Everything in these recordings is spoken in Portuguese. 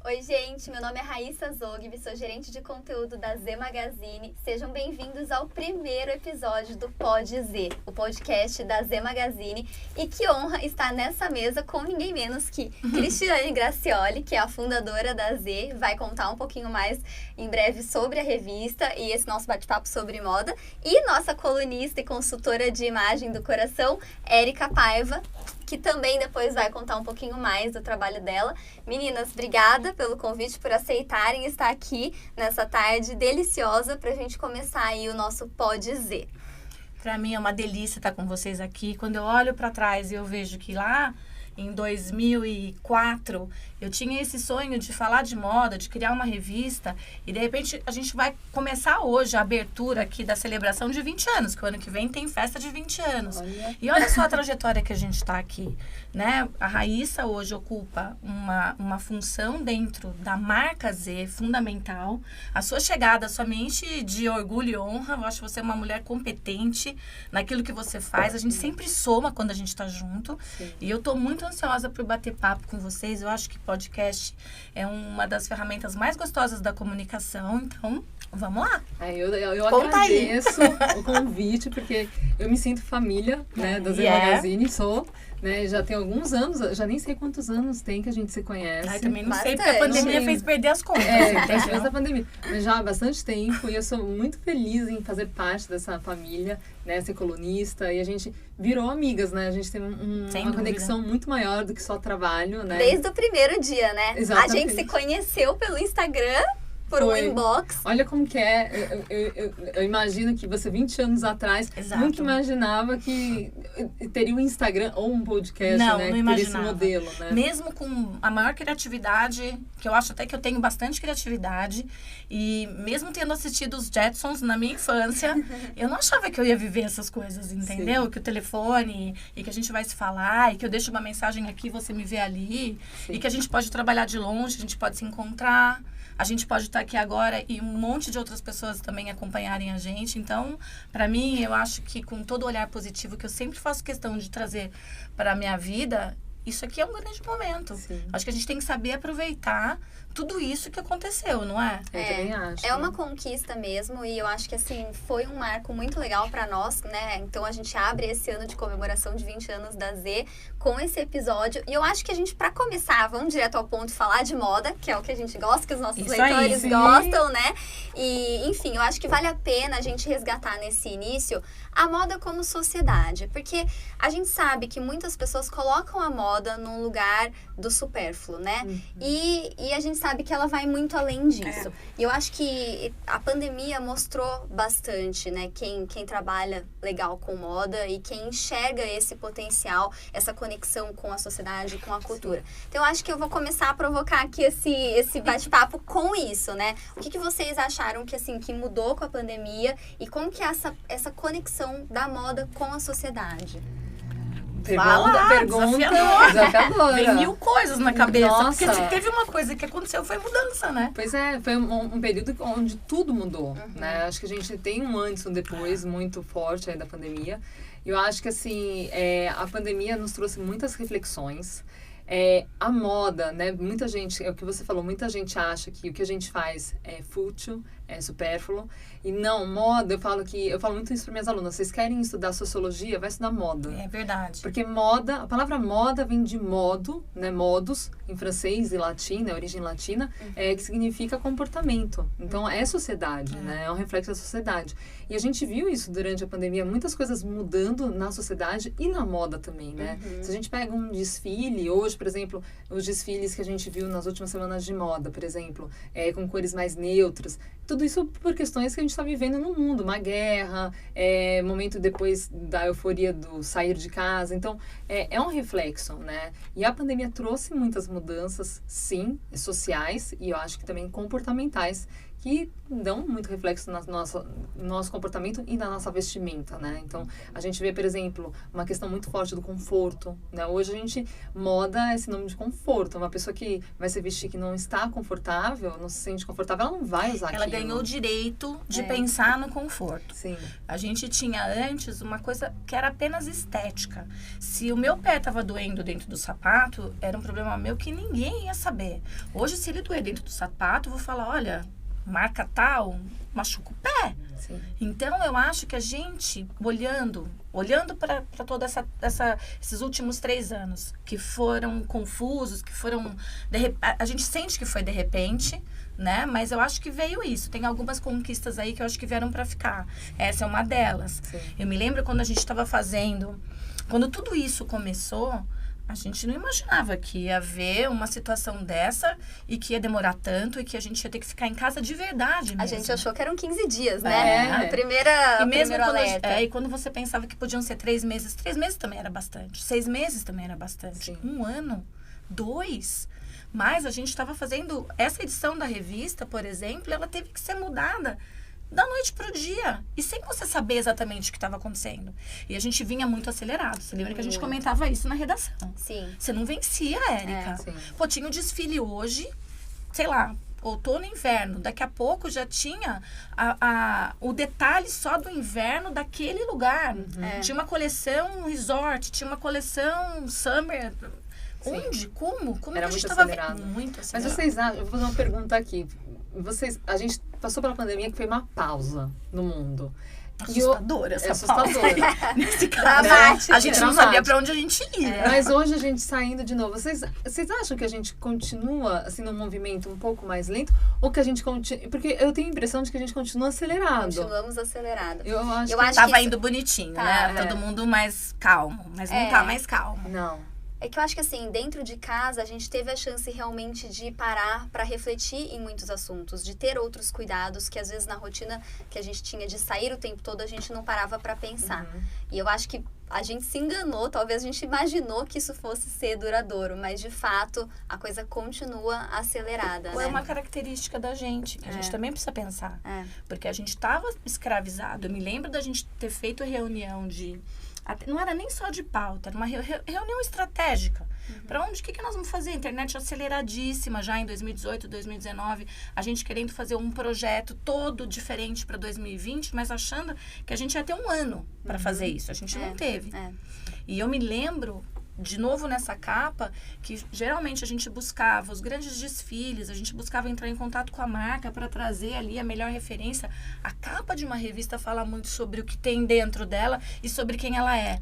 Oi, gente, meu nome é Raíssa Zogby, sou gerente de conteúdo da Z Magazine. Sejam bem-vindos ao primeiro episódio do Pod Z, o podcast da Z Magazine. E que honra estar nessa mesa com ninguém menos que Cristiane Gracioli, que é a fundadora da Z, vai contar um pouquinho mais em breve sobre a revista e esse nosso bate-papo sobre moda. E nossa colunista e consultora de imagem do coração, Érica Paiva, que também depois vai contar um pouquinho mais do trabalho dela. Meninas, obrigada pelo convite, por aceitarem estar aqui nessa tarde deliciosa para a gente começar aí o nosso Pod Z. Para mim é uma delícia estar com vocês aqui. Quando eu olho para trás e eu vejo que lá em 2004 eu tinha esse sonho de falar de moda, de criar uma revista, e de repente a gente vai começar hoje a abertura aqui da celebração de 20 anos, que o ano que vem tem festa de 20 anos. E olha só a trajetória que a gente está aqui, né? A Raíssa hoje ocupa uma função dentro da marca Z fundamental. A sua chegada só me enche de orgulho e honra. Eu acho você uma mulher competente naquilo que você faz. A gente sempre soma quando a gente está junto. Sim. E eu estou muito ansiosa por bater papo com vocês. Eu acho que podcast é uma das ferramentas mais gostosas da comunicação. Então, vamos lá. Eu agradeço o convite, porque eu me sinto família, né, da Z Magazine, sou... Né, já tem alguns anos, já nem sei quantos anos tem que a gente se conhece. Ai, também não sei, porque a pandemia fez perder as contas. Fez a pandemia. Mas já há bastante tempo, e eu sou muito feliz em fazer parte dessa família, né, ser colunista, e a gente virou amigas, né? A gente tem uma conexão muito maior do que só trabalho, né? Desde o primeiro dia, né? Exatamente. A gente se conheceu pelo Instagram, por um inbox. Olha como que é. Eu imagino que você, 20 anos atrás, nunca imaginava que teria um Instagram ou um podcast, não, né? Não imaginava. Esse modelo, né? Mesmo com a maior criatividade, que eu acho até que eu tenho bastante criatividade, e mesmo tendo assistido os Jetsons na minha infância, eu não achava que eu ia viver essas coisas, entendeu? Sim. Que o telefone, e que a gente vai se falar, e que eu deixo uma mensagem aqui, você me vê ali, sim, e que a gente pode trabalhar de longe, a gente pode se encontrar. A gente pode estar aqui agora e um monte de outras pessoas também acompanharem a gente. Então, para mim, eu acho que com todo o olhar positivo que eu sempre faço questão de trazer para a minha vida, isso aqui é um grande momento. Sim. Acho que a gente tem que saber aproveitar tudo isso que aconteceu, não é? Eu também acho. É uma conquista mesmo, e eu acho que assim, foi um marco muito legal para nós, né? Então a gente abre esse ano de comemoração de 20 anos da Z com esse episódio. E eu acho que a gente, para começar, vamos direto ao ponto, falar de moda, que é o que a gente gosta, que os nossos leitores gostam, né? E, enfim, eu acho que vale a pena a gente resgatar nesse início a moda como sociedade, porque a gente sabe que muitas pessoas colocam a moda num lugar do supérfluo, né? Uhum. E a gente sabe que ela vai muito além disso. E eu acho que a pandemia mostrou bastante, né? Quem trabalha legal com moda e quem enxerga esse potencial, essa conexão com a sociedade, com a cultura. Sim. Então, eu acho que eu vou começar a provocar aqui esse bate-papo com isso, né? O que vocês acharam que, assim, que mudou com a pandemia e como que é essa conexão da moda com a sociedade? Pergunta desafiadora. Vem mil coisas na cabeça. Nossa. Porque se teve uma coisa que aconteceu, foi mudança, né? Pois é, foi um período onde tudo mudou, né? Acho que a gente tem um antes e um depois muito forte aí da pandemia. E eu acho que, assim, a pandemia nos trouxe muitas reflexões. A moda, né? Muita gente, é o que você falou, muita gente acha que o que a gente faz é fútil, é supérfluo. E não, moda, eu falo muito isso para minhas alunas. Vocês querem estudar sociologia? Vai estudar moda. É verdade. Porque moda, a palavra moda vem de modo, né? Modus, em francês e latim, né? Origem latina, que significa comportamento. Então, é sociedade, né? É um reflexo da sociedade. E a gente viu isso durante a pandemia, muitas coisas mudando na sociedade e na moda também, né? Se a gente pega um desfile, hoje, por exemplo, os desfiles que a gente viu nas últimas semanas de moda, por exemplo, com cores mais neutras, tudo isso por questões que a gente está vivendo no mundo, uma guerra, momento depois da euforia do sair de casa. Então, é um reflexo, né? E a pandemia trouxe muitas mudanças, sim, sociais e eu acho que também comportamentais, que dão muito reflexo no nosso comportamento e na nossa vestimenta, né? Então, a gente vê, por exemplo, uma questão muito forte do conforto, né? Hoje a gente, moda é sinônimo de conforto. Uma pessoa que vai se vestir que não está confortável, não se sente confortável, ela não vai usar Ela aquilo. ganhou o direito de pensar no conforto. Sim. A gente tinha antes uma coisa que era apenas estética. Se o meu pé estava doendo dentro do sapato, era um problema meu que ninguém ia saber. Hoje, se ele doer dentro do sapato, eu vou falar, olha, marca tal, machuca o pé. Sim. Então, eu acho que a gente, olhando para toda esses últimos 3 anos, que foram confusos, que foram... a gente sente que foi de repente, né? Mas eu acho que veio isso. Tem algumas conquistas aí que eu acho que vieram para ficar. Essa é uma delas. Sim. Eu me lembro quando a gente estava fazendo... Quando tudo isso começou... A gente não imaginava que ia haver uma situação dessa e que ia demorar tanto e que a gente ia ter que ficar em casa de verdade mesmo. A gente achou que eram 15 dias, né? É. A primeira, E mesmo primeiro quando, alerta. e quando você pensava que podiam ser 3 meses, 3 meses também era bastante. 6 meses também era bastante. Sim. 1 ano, 2. Mas a gente estava fazendo... Essa edição da revista, por exemplo, ela teve que ser mudada da noite pro dia. E sem você saber exatamente o que estava acontecendo. E a gente vinha muito acelerado. Você lembra que a gente comentava isso na redação? Sim. Você não vencia, Érica. Sim. Pô, tinha o desfile hoje, sei lá, outono e inverno. Daqui a pouco já tinha o detalhe só do inverno daquele lugar. Tinha uma coleção resort, tinha uma coleção summer. Sim. Onde? Como? Como Era que a gente muito estava acelerado. vendo? Muito Mas acelerado. vocês acham, eu vou fazer uma pergunta aqui. A gente passou pela pandemia que foi uma pausa no mundo. Assustadora essa assustadora. pausa. Nesse caso, Dramática. a gente não sabia pra onde a gente ia. Mas hoje a gente saindo de novo, vocês acham que a gente continua assim num movimento um pouco mais lento ou que a gente continua, porque eu tenho a impressão de que a gente continua acelerado. Continuamos acelerados. Eu acho Eu que acho Tava que indo bonitinho, Tá, né? é. Todo mundo mais calmo. Mas não É. tá mais calmo. não. É que eu acho que assim, dentro de casa, a gente teve a chance realmente de parar para refletir em muitos assuntos, de ter outros cuidados que às vezes na rotina que a gente tinha de sair o tempo todo, a gente não parava para pensar. E eu acho que a gente se enganou, talvez a gente imaginou que isso fosse ser duradouro, mas de fato a coisa continua acelerada, Ou né? é uma característica da gente, que a gente também precisa pensar. É. Porque a gente estava escravizado. Eu me lembro da gente ter feito reunião de... Não era nem só de pauta, era uma reunião estratégica. Para onde? O que nós vamos fazer? A internet aceleradíssima já em 2018, 2019. A gente querendo fazer um projeto todo diferente para 2020, mas achando que a gente ia ter 1 ano para fazer isso. A gente não teve. É. E eu me lembro, de novo nessa capa, que geralmente a gente buscava os grandes desfiles, a gente buscava entrar em contato com a marca para trazer ali a melhor referência. A capa de uma revista fala muito sobre o que tem dentro dela e sobre quem ela é.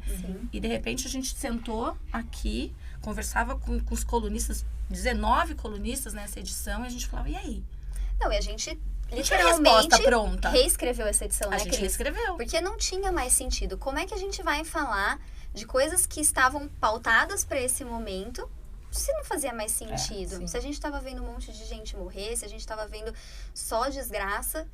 E de repente a gente sentou aqui, conversava com os colunistas, 19 colunistas nessa edição, e a gente falava, e aí? Não, e a gente Não tinha literalmente resposta pronta. reescreveu essa edição, A né, gente Cris? reescreveu. Porque não tinha mais sentido. Como é que a gente vai falar de coisas que estavam pautadas para esse momento, se não fazia mais sentido? sim. Se a gente estava vendo um monte de gente morrer, se a gente estava vendo só desgraça,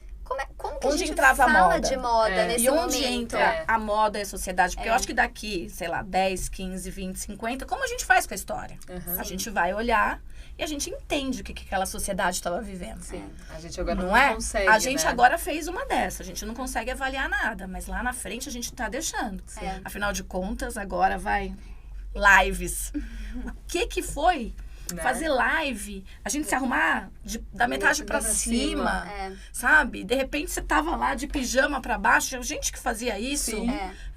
como que a Onde gente entrava a fala moda? de moda nesse E onde momento? entra a moda e a sociedade? Porque eu acho que daqui, sei lá, 10, 15, 20, 50, como a gente faz com a história? A gente vai olhar e a gente entende o que aquela sociedade estava vivendo. Sim. A gente agora Não não é? consegue, A gente né? agora fez uma dessa. A gente não consegue avaliar nada, mas lá na frente a gente tá deixando. É. Afinal de contas, agora vai lives. O que foi? Né? Fazer live, a gente se arrumar da metade pra cima, É. sabe? De repente você tava lá de pijama pra baixo, gente que fazia isso, Sim.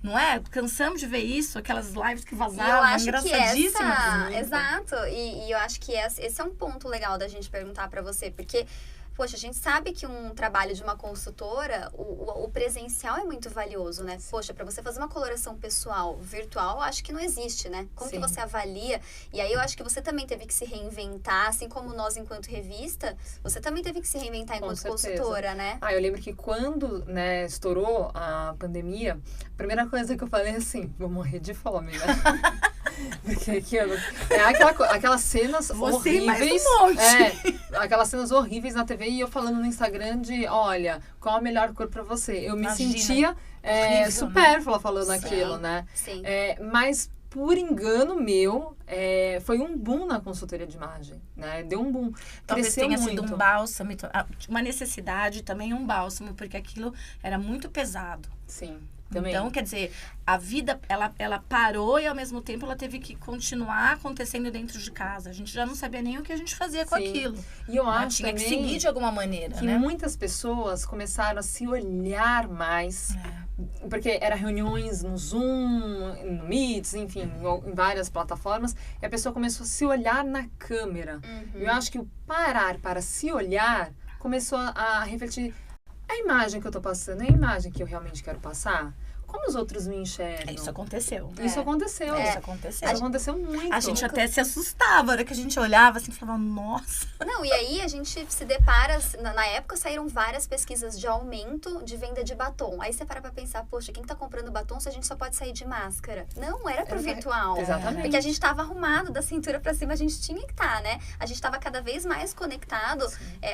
não é? Cansamos de ver isso, aquelas lives que E eu vazavam, acho que engraçadíssimas. exato, e eu acho que esse é um ponto legal da gente perguntar para você, porque, poxa, a gente sabe que um trabalho de uma consultora, o presencial é muito valioso, né? Poxa, para você fazer uma coloração pessoal virtual, acho que não existe, né? Como que Sim. você avalia? E aí eu acho que você também teve que se reinventar, assim como nós enquanto revista, você também teve que se reinventar Com enquanto certeza. consultora, né? Eu lembro que quando, né, estourou a pandemia, a primeira coisa que eu falei é assim, vou morrer de fome, né? Porque aquelas cenas Você mais horríveis. um monte. Aquelas cenas horríveis na TV e eu falando no Instagram de, olha, qual a melhor cor pra você? Eu me Imagina. sentia Horrível, supérflua falando Sim. aquilo, né? Sim. Mas por engano meu, foi um boom na consultoria de imagem, né? Deu um boom. Talvez Cresceu tenha muito. sido um bálsamo, uma necessidade, também um bálsamo, porque aquilo era muito pesado. Sim, também. Então, quer dizer, a vida, ela parou e, ao mesmo tempo, ela teve que continuar acontecendo dentro de casa. A gente já não sabia nem o que a gente fazia com Sim. aquilo. E eu Né? acho Tinha que também seguir de alguma maneira, que né? muitas pessoas começaram a se olhar mais, porque era reuniões no Zoom, no Meets, enfim, em várias plataformas, e a pessoa começou a se olhar na câmera. Eu acho que o parar para se olhar começou a refletir: a imagem que eu tô passando é a imagem que eu realmente quero passar? Como os outros me enxergam? Isso aconteceu. Isso aconteceu. Isso aconteceu. Isso aconteceu muito. A gente até se assustava, a hora que a gente olhava assim, falava, nossa. Não, e aí a gente se depara, na época saíram várias pesquisas de aumento de venda de batom. Aí você para pra pensar, poxa, quem tá comprando batom se a gente só pode sair de máscara? Não, era pro virtual. Exatamente. Porque a gente tava arrumado da cintura pra cima, a gente tinha que estar, né? A gente tava cada vez mais conectado.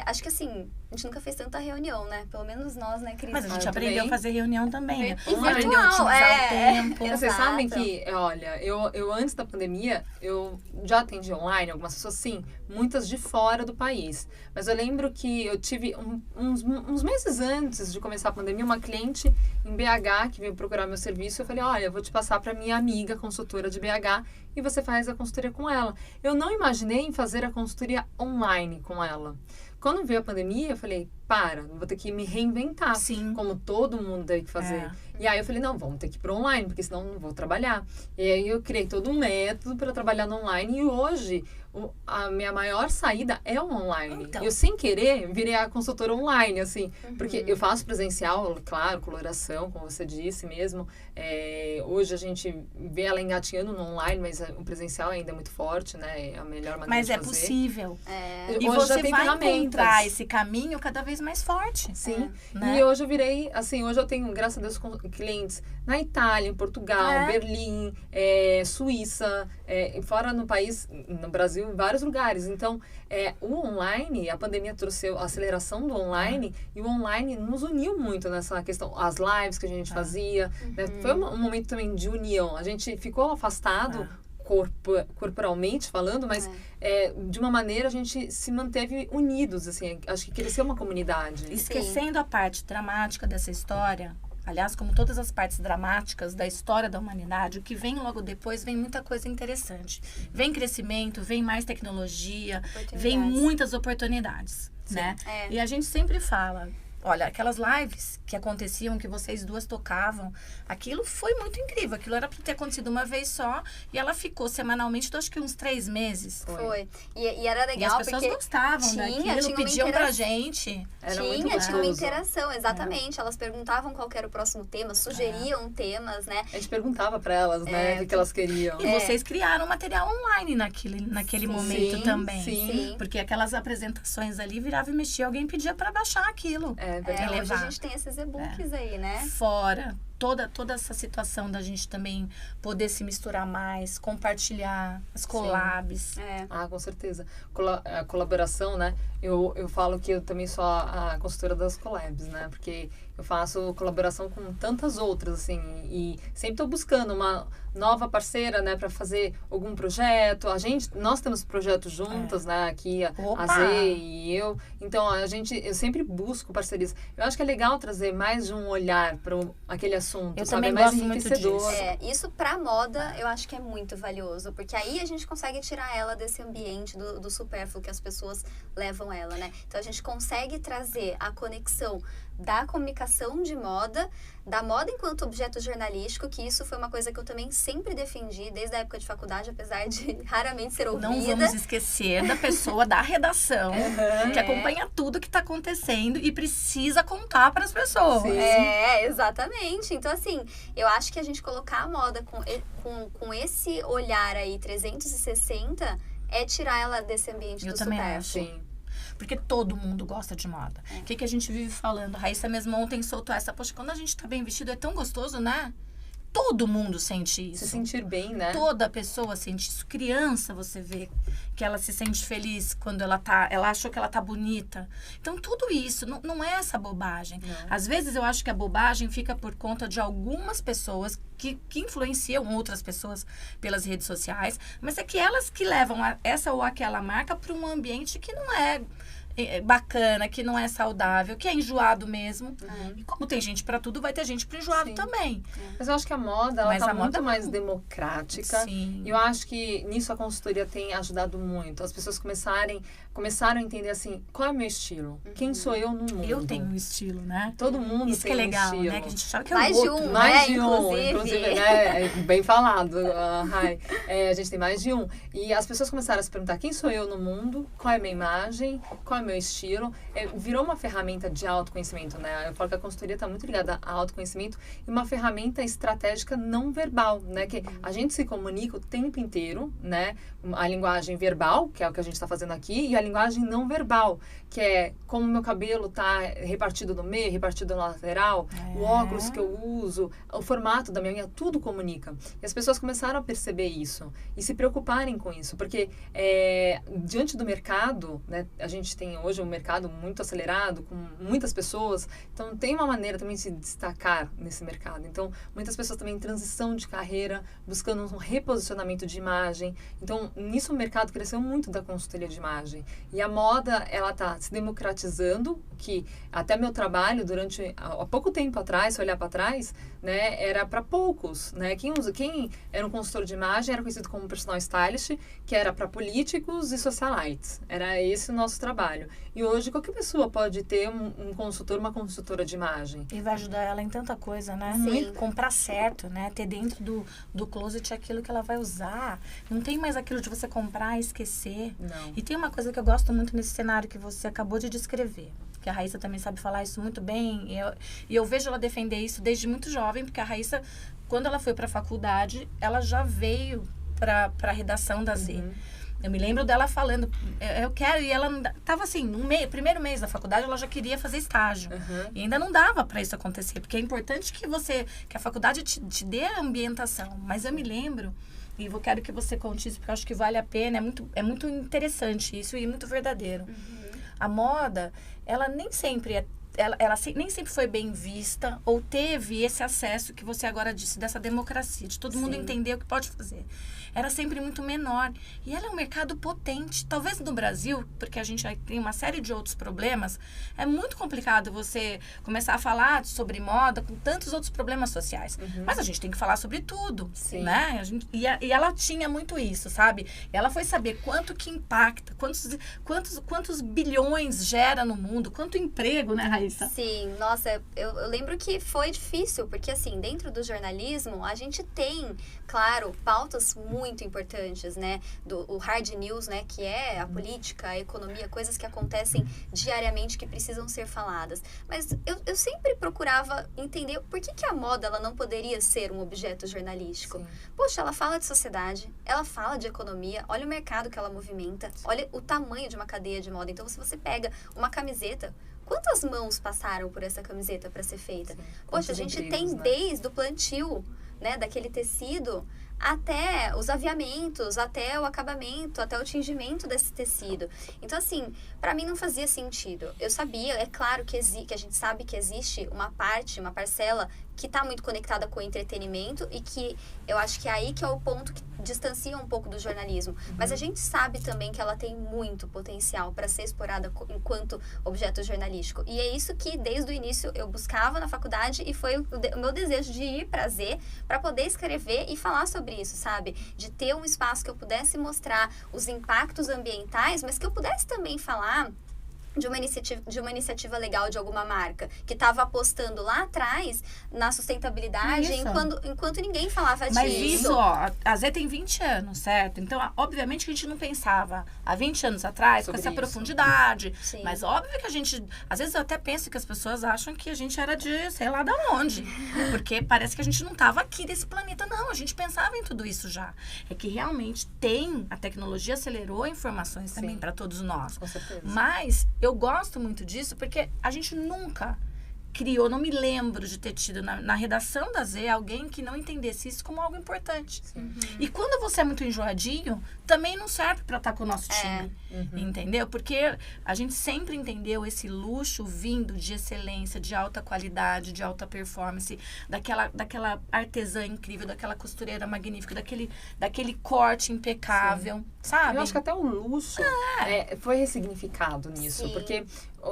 Acho que assim, a gente nunca fez tanta reunião, né? Pelo menos nós, né, Cris? Mas a gente eu aprendeu também. a fazer reunião também, né? E Aprendeu a virtual, otimizar o tempo. Vocês Exato. sabem que, olha, eu antes da pandemia, eu já atendi online algumas pessoas, sim, muitas de fora do país. Mas eu lembro que eu tive uns meses antes de começar a pandemia, uma cliente em BH que veio procurar meu serviço. Eu falei, olha, eu vou te passar para minha amiga consultora de BH e você faz a consultoria com ela. Eu não imaginei em fazer a consultoria online com ela. Quando veio a pandemia, eu falei, vou ter que me reinventar. Sim. Como todo mundo teve que fazer. E aí eu falei, não, vamos ter que ir para online, porque senão não vou trabalhar. E aí eu criei todo um método para trabalhar no online. E hoje, a minha maior saída é o online. Então. Eu, sem querer, virei a consultora online, assim. Porque eu faço presencial, claro, coloração, como você disse mesmo. Hoje a gente vê ela engatinhando no online, mas o presencial ainda é muito forte, né? É a melhor maneira Mas de é fazer. possível. Hoje E já você tem vai ferramentas. encontrar esse caminho cada vez mais forte. Sim. Né? E hoje eu virei, assim, hoje eu tenho, graças a Deus, clientes na Itália, em Portugal, Berlim, Suíça, fora no país, no Brasil, em vários lugares. Então, o online, a pandemia trouxe a aceleração do online, e o online nos uniu muito nessa questão. As lives que a gente fazia, né? Foi um momento também de união. A gente ficou afastado, corporalmente falando, mas de uma maneira a gente se manteve unidos, assim, acho que cresceu uma comunidade. Esquecendo a parte dramática dessa história, aliás, como todas as partes dramáticas da história da humanidade, o que vem logo depois vem muita coisa interessante. Vem crescimento, vem mais tecnologia, vem muitas oportunidades, né? E a gente sempre fala, olha, aquelas lives que aconteciam, que vocês duas tocavam, aquilo foi muito incrível. Aquilo era para ter acontecido uma vez só e ela ficou semanalmente, acho que uns 3 meses. Foi. E era legal e as pessoas porque gostavam daquilo, pediam pra gente. Tinha uma interação, exatamente. Elas perguntavam qual era o próximo tema, sugeriam temas, né? A gente perguntava para elas, né, o que elas queriam. E vocês criaram material online naquele momento também. Sim. Porque aquelas apresentações ali virava e mexia, alguém pedia para baixar aquilo. Hoje a gente tem esses e-books aí, né? Fora toda essa situação da gente também poder se misturar mais, compartilhar as collabs. Com certeza. A colaboração, né? Eu falo que eu também sou a consultora das collabs, né? Porque eu faço colaboração com tantas outras, assim, e sempre estou buscando uma nova parceira, né, para fazer algum projeto. Nós temos projetos juntas, né, aqui a Zê e eu. Então eu sempre busco parcerias. Eu acho que é legal trazer mais de um olhar para aquele assunto, eu sabe? Também mais gosto muito disso. Isso pra moda eu acho que é muito valioso, porque aí a gente consegue tirar ela desse ambiente do supérfluo que as pessoas levam ela, né? Então a gente consegue trazer a conexão da comunicação de moda, da moda enquanto objeto jornalístico, que isso foi uma coisa que eu também sempre defendi desde a época de faculdade, apesar de raramente ser ouvida. Não vamos esquecer da pessoa da redação, que acompanha tudo que está acontecendo e precisa contar para as pessoas. Exatamente. Então, assim, eu acho que a gente colocar a moda com esse olhar aí 360 é tirar ela desse ambiente do supérfluo. Porque todo mundo gosta de moda. O que a gente vive falando? A Raíssa mesmo ontem soltou essa, poxa, quando a gente tá bem vestido é tão gostoso, né? todo mundo sente isso. Se sentir bem, né? Toda pessoa sente isso. Criança, você vê que ela se sente feliz quando ela achou que ela tá bonita. Então, tudo isso não é essa bobagem. Não. Às vezes, eu acho que a bobagem fica por conta de algumas pessoas que influenciam outras pessoas pelas redes sociais, mas é que elas que levam essa ou aquela marca para um ambiente que não é bacana, que não é saudável, que é enjoado mesmo. E como tem gente para tudo, vai ter gente para enjoado Sim. também. Mas eu acho que a moda, ela tá muito moda mais democrática. Sim. E eu acho que nisso a consultoria tem ajudado muito. As pessoas começaram a entender assim, qual é o meu estilo? Quem sou eu no mundo? Eu tenho um estilo, né? Todo mundo Isso tem que é um legal, estilo. né? Que a gente achava que Mais era de outro. um, Mais né? de um, inclusive, né? Bem falado, Rai. A gente tem mais de um. E as pessoas começaram a se perguntar quem sou eu no mundo, qual é a minha imagem, qual é o meu estilo. Virou uma ferramenta de autoconhecimento, né? Eu falo que a consultoria está muito ligada a autoconhecimento e uma ferramenta estratégica não verbal, né? Que a gente se comunica o tempo inteiro, né? A linguagem verbal, que é o que a gente está fazendo aqui, e a linguagem não verbal, que é como o meu cabelo tá repartido no meio, repartido na lateral, o óculos que eu uso, o formato da minha unha, tudo comunica. E as pessoas começaram a perceber isso e se preocuparem com isso, porque diante do mercado, né, a gente tem hoje um mercado muito acelerado, com muitas pessoas, então tem uma maneira também de se destacar nesse mercado. Então, muitas pessoas também em transição de carreira, buscando um reposicionamento de imagem. Então, nisso o mercado cresceu muito da consultoria de imagem. E a moda, ela tá se democratizando, que até meu trabalho há pouco tempo atrás, se olhar para trás, né, era para poucos, né? Quem era um consultor de imagem era conhecido como personal stylist, que era para políticos e socialites. Era esse o nosso trabalho. E hoje qualquer pessoa pode ter um consultor, uma consultora de imagem. E vai ajudar ela em tanta coisa, né? Sim. Comprar certo, né? Ter dentro do closet aquilo que ela vai usar. Não tem mais aquilo de você comprar e esquecer. Não. E tem uma coisa que eu gosto muito nesse cenário que você acabou de descrever. Que a Raíssa também sabe falar isso muito bem. E eu vejo ela defender isso desde muito jovem, porque a Raíssa, quando ela foi para a faculdade, ela já veio para a redação da Z. Eu me lembro dela falando, eu quero, e ela estava assim, primeiro mês da faculdade, ela já queria fazer estágio. E ainda não dava para isso acontecer, porque é importante que a faculdade te dê a ambientação. Mas eu me lembro, e eu quero que você conte isso, porque eu acho que vale a pena, é muito interessante isso e muito verdadeiro. A moda, ela nem sempre nem sempre foi bem vista ou teve esse acesso que você agora disse, dessa democracia, de todo mundo entender o que pode fazer. Era sempre muito menor. E ela é um mercado potente. Talvez no Brasil, porque a gente tem uma série de outros problemas, é muito complicado você começar a falar sobre moda com tantos outros problemas sociais. Mas a gente tem que falar sobre tudo, né? E ela tinha muito isso, sabe? E ela foi saber quanto que impacta, quantos bilhões gera no mundo, quanto emprego, né, Raíssa? Sim, nossa, eu lembro que foi difícil, porque assim, dentro do jornalismo, a gente tem, claro, pautas muito importantes, né? O hard news, né? Que é a política, a economia, coisas que acontecem diariamente que precisam ser faladas. Mas eu sempre procurava entender por que a moda ela não poderia ser um objeto jornalístico. Sim. Poxa, ela fala de sociedade, ela fala de economia, olha o mercado que ela movimenta, olha o tamanho de uma cadeia de moda. Então, se você pega uma camiseta, quantas mãos passaram por essa camiseta para ser feita? Poxa, a gente tem desde o plantio, né, daquele tecido até os aviamentos, até o acabamento, até o tingimento desse tecido. Então, assim, para mim não fazia sentido. Eu sabia, é claro que a gente sabe que existe uma parcela que está muito conectada com o entretenimento e que eu acho que é aí que é o ponto que distancia um pouco do jornalismo. Mas a gente sabe também que ela tem muito potencial para ser explorada enquanto objeto jornalístico. E é isso que, desde o início, eu buscava na faculdade e foi o meu desejo de ir para Z para poder escrever e falar sobre isso, sabe? De ter um espaço que eu pudesse mostrar os impactos ambientais, mas que eu pudesse também falar de uma iniciativa legal de alguma marca que estava apostando lá atrás na sustentabilidade enquanto ninguém falava disso. Mas isso, ó, a Z tem 20 anos, certo? Então, obviamente que a gente não pensava há 20 anos atrás sobre com essa profundidade. Sim. Mas óbvio que a gente, às vezes eu até penso que as pessoas acham que a gente era de sei lá da onde. Porque parece que a gente não estava aqui desse planeta. Não, a gente pensava em tudo isso já. É que realmente a tecnologia acelerou informações também para todos nós. Com certeza. Mas eu gosto muito disso porque a gente nunca criou, não me lembro de ter tido na redação da Z alguém que não entendesse isso como algo importante. E quando você é muito enjoadinho, também não serve para estar com o nosso time, entendeu? Porque a gente sempre entendeu esse luxo vindo de excelência, de alta qualidade, de alta performance, daquela artesã incrível, daquela costureira magnífica, daquele corte impecável, sabe? Eu acho que até o luxo foi ressignificado nisso, porque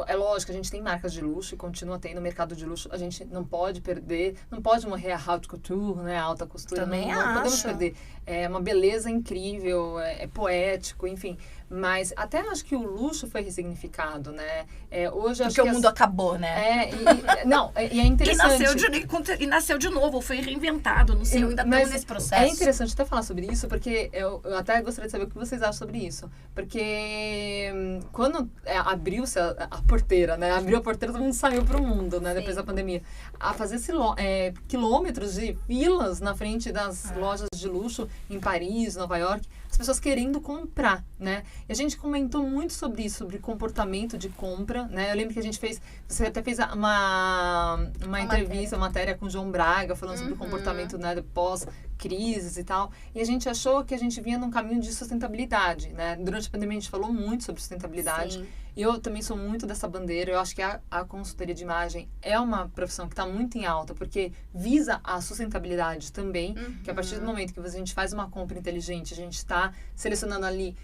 é lógico, a gente tem marcas de luxo e continua tendo o mercado de luxo. A gente não pode perder, não pode morrer a haute couture, né? A alta costura. Também não podemos acho. perder. É uma beleza incrível, é poético, enfim. Mas até acho que o luxo foi ressignificado, né? Hoje acho Porque que o mundo acabou, né? E é interessante. E nasceu de novo, foi reinventado. Não sei, eu ainda estamos nesse processo. É interessante até falar sobre isso, porque eu até gostaria de saber o que vocês acham sobre isso. Porque quando abriu-se a porteira, né? Abriu a porteira, todo mundo saiu pro mundo, né? Depois da pandemia. A fazer quilômetros de filas na frente das lojas de luxo em Paris, Nova York, as pessoas querendo comprar, né? E a gente comentou muito sobre isso, sobre comportamento de compra, né? Eu lembro que você até fez uma entrevista, uma matéria com o João Braga, falando sobre o comportamento, né, pós-crises e tal. E a gente achou que a gente vinha num caminho de sustentabilidade, né? Durante a pandemia a gente falou muito sobre sustentabilidade. Sim. E eu também sou muito dessa bandeira. Eu acho que a consultoria de imagem é uma profissão que está muito em alta, porque visa a sustentabilidade também, que a partir do momento que a gente faz uma compra inteligente, a gente está selecionando ali,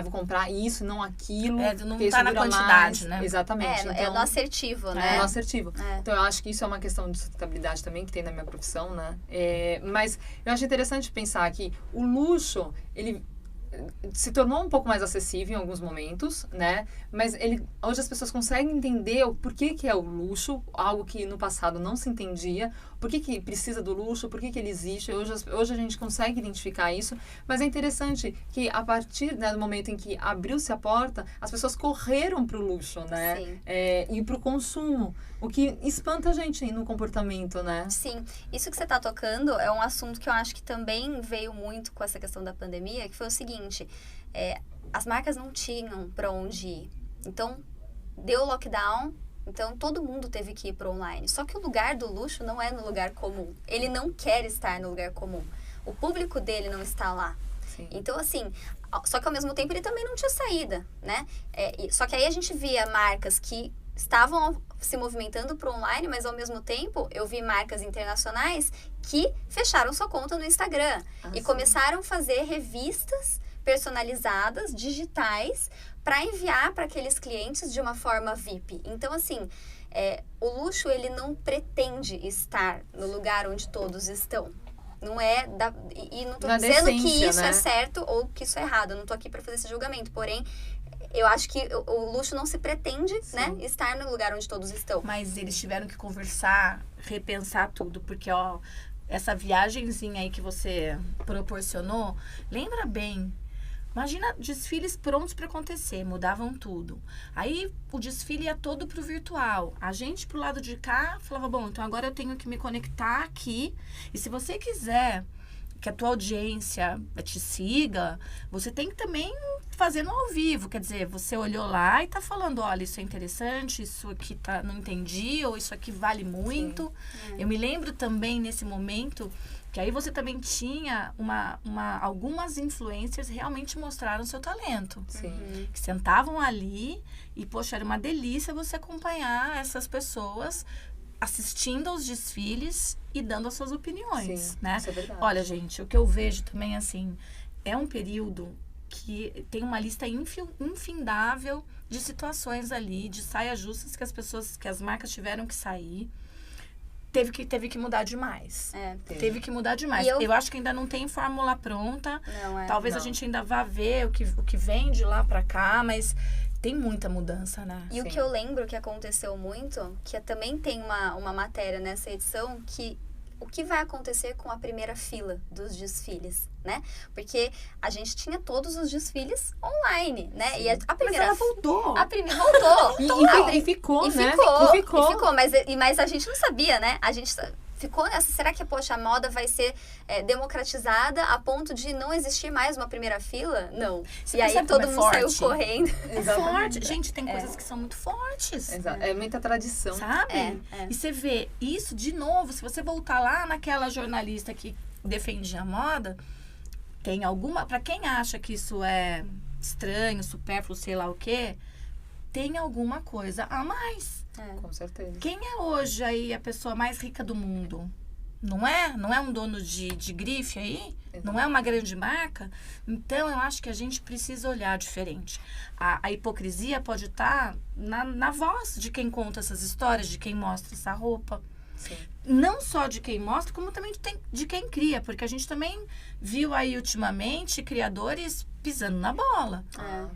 vou comprar isso, não aquilo. Não está na quantidade, né? Exatamente. É no assertivo, né? É no assertivo. Então, eu acho que isso é uma questão de sustentabilidade também, que tem na minha profissão, né? Mas eu acho interessante pensar que o luxo, ele se tornou um pouco mais acessível em alguns momentos, né? Mas hoje as pessoas conseguem entender o porquê que é o luxo, algo que no passado não se entendia, por que precisa do luxo, por que ele existe. Hoje a gente consegue identificar isso, mas é interessante que a partir, né, do momento em que abriu-se a porta, as pessoas correram para o luxo, né? Sim. E para o consumo, o que espanta a gente no comportamento, né? Sim, isso que você está tocando é um assunto que eu acho que também veio muito com essa questão da pandemia, que foi o seguinte, as marcas não tinham para onde ir. Então, deu lockdown, então todo mundo teve que ir para online. Só que o lugar do luxo não é no lugar comum. Ele não quer estar no lugar comum. O público dele não está lá. Sim. Então, assim, só que ao mesmo tempo ele também não tinha saída, né? Só que aí a gente via marcas que estavam se movimentando para online, mas ao mesmo tempo eu vi marcas internacionais que fecharam sua conta no Instagram e começaram a fazer revistas personalizadas, digitais, para enviar para aqueles clientes de uma forma VIP. Então, assim, o luxo, ele não pretende estar no lugar onde todos estão. Não é e não estou dizendo que isso é certo ou que isso é errado. Eu não estou aqui para fazer esse julgamento. Porém, eu acho que o luxo não se pretende, né, estar no lugar onde todos estão. Mas eles tiveram que conversar, repensar tudo, porque, essa viagenzinha aí que você proporcionou, lembra bem. Imagina desfiles prontos para acontecer, mudavam tudo. Aí o desfile ia todo pro virtual. A gente pro lado de cá falava, bom, então agora eu tenho que me conectar aqui. E se você quiser que a tua audiência te siga, você tem que também fazer no ao vivo. Quer dizer, você olhou lá e tá falando, olha, isso é interessante, isso aqui não entendi, ou isso aqui vale muito. Eu me lembro também nesse momento que aí você também tinha algumas influencers realmente mostraram seu talento. Sim. Que sentavam ali e, poxa, era uma delícia você acompanhar essas pessoas assistindo aos desfiles e dando as suas opiniões, Sim, né? isso é verdade. Olha, gente, o que eu vejo também, assim, é um período que tem uma lista infindável de situações ali, de saias justas que as marcas tiveram que sair. Teve que mudar demais. Teve que mudar demais. Eu acho que ainda não tem fórmula pronta. Talvez a gente ainda vá ver o que vem de lá pra cá, mas tem muita mudança, né? E o que eu lembro que aconteceu muito, que também tem uma matéria nessa edição, que o que vai acontecer com a primeira fila dos desfiles, né? Porque a gente tinha todos os desfiles online, né? Sim. E a primeira... Mas ela voltou. A primeira voltou. E ficou, né? Ficou, mas a gente não sabia, né? A gente ficou nessa, será que, poxa, a moda vai ser democratizada a ponto de não existir mais uma primeira fila? Não. Você E aí percebe todo como é mundo saiu forte? correndo. É forte. Gente, tem coisas que são muito fortes. Exato. É muita tradição. Sabe? É. E você vê isso de novo, se você voltar lá naquela jornalista que defendia a moda, tem alguma... Pra quem acha que isso é estranho, supérfluo, sei lá o quê, tem alguma coisa a mais. Com certeza. Quem é hoje aí a pessoa mais rica do mundo? Não é? Não é um dono de grife aí? Exato. Não é uma grande marca? Então, eu acho que a gente precisa olhar diferente. A hipocrisia pode estar na voz de quem conta essas histórias, de quem mostra essa roupa. Sim. Não só de quem mostra, como também de quem cria. Porque a gente também viu aí, ultimamente, criadores pisando na bola.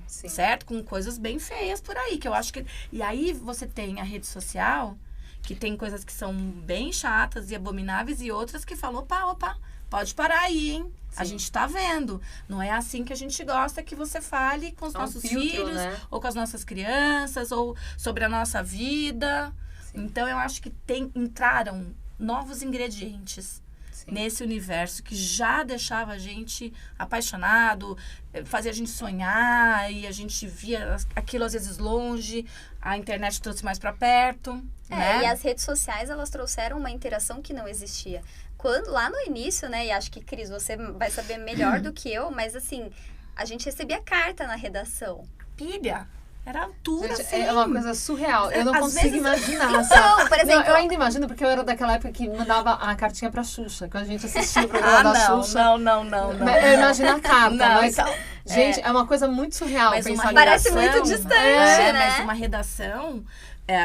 Sim. Certo? Com coisas bem feias por aí, que eu acho que... E aí você tem a rede social, que tem coisas que são bem chatas e abomináveis, e outras que falam, opa, pode parar aí, hein? Sim. A gente tá vendo. Não é assim que a gente gosta que você fale com os nossos filtro, filhos, né? ou com as nossas crianças, ou sobre a nossa vida. Sim. Então, eu acho que entraram novos ingredientes Sim. nesse universo que já deixava a gente apaixonado, fazia a gente sonhar, e a gente via aquilo às vezes longe, a internet trouxe mais para perto, né? E as redes sociais, elas trouxeram uma interação que não existia. Quando, lá no início, né, e acho que, Cris, você vai saber melhor do que eu, mas assim, a gente recebia carta na redação. Pilha. Era tudo Gente, assim. é uma coisa surreal. Eu não Às consigo vezes- imaginar. Então, sabe? por exemplo- Não, eu ainda imagino, porque eu era daquela época que mandava a cartinha pra Xuxa. Quando a gente assistia o programa da Xuxa. não. Mas eu imagino a carta, Não, mas... então, Gente, é uma coisa muito surreal Mas pensar uma nisso. Parece redação- muito distante, É, né? mas uma redação,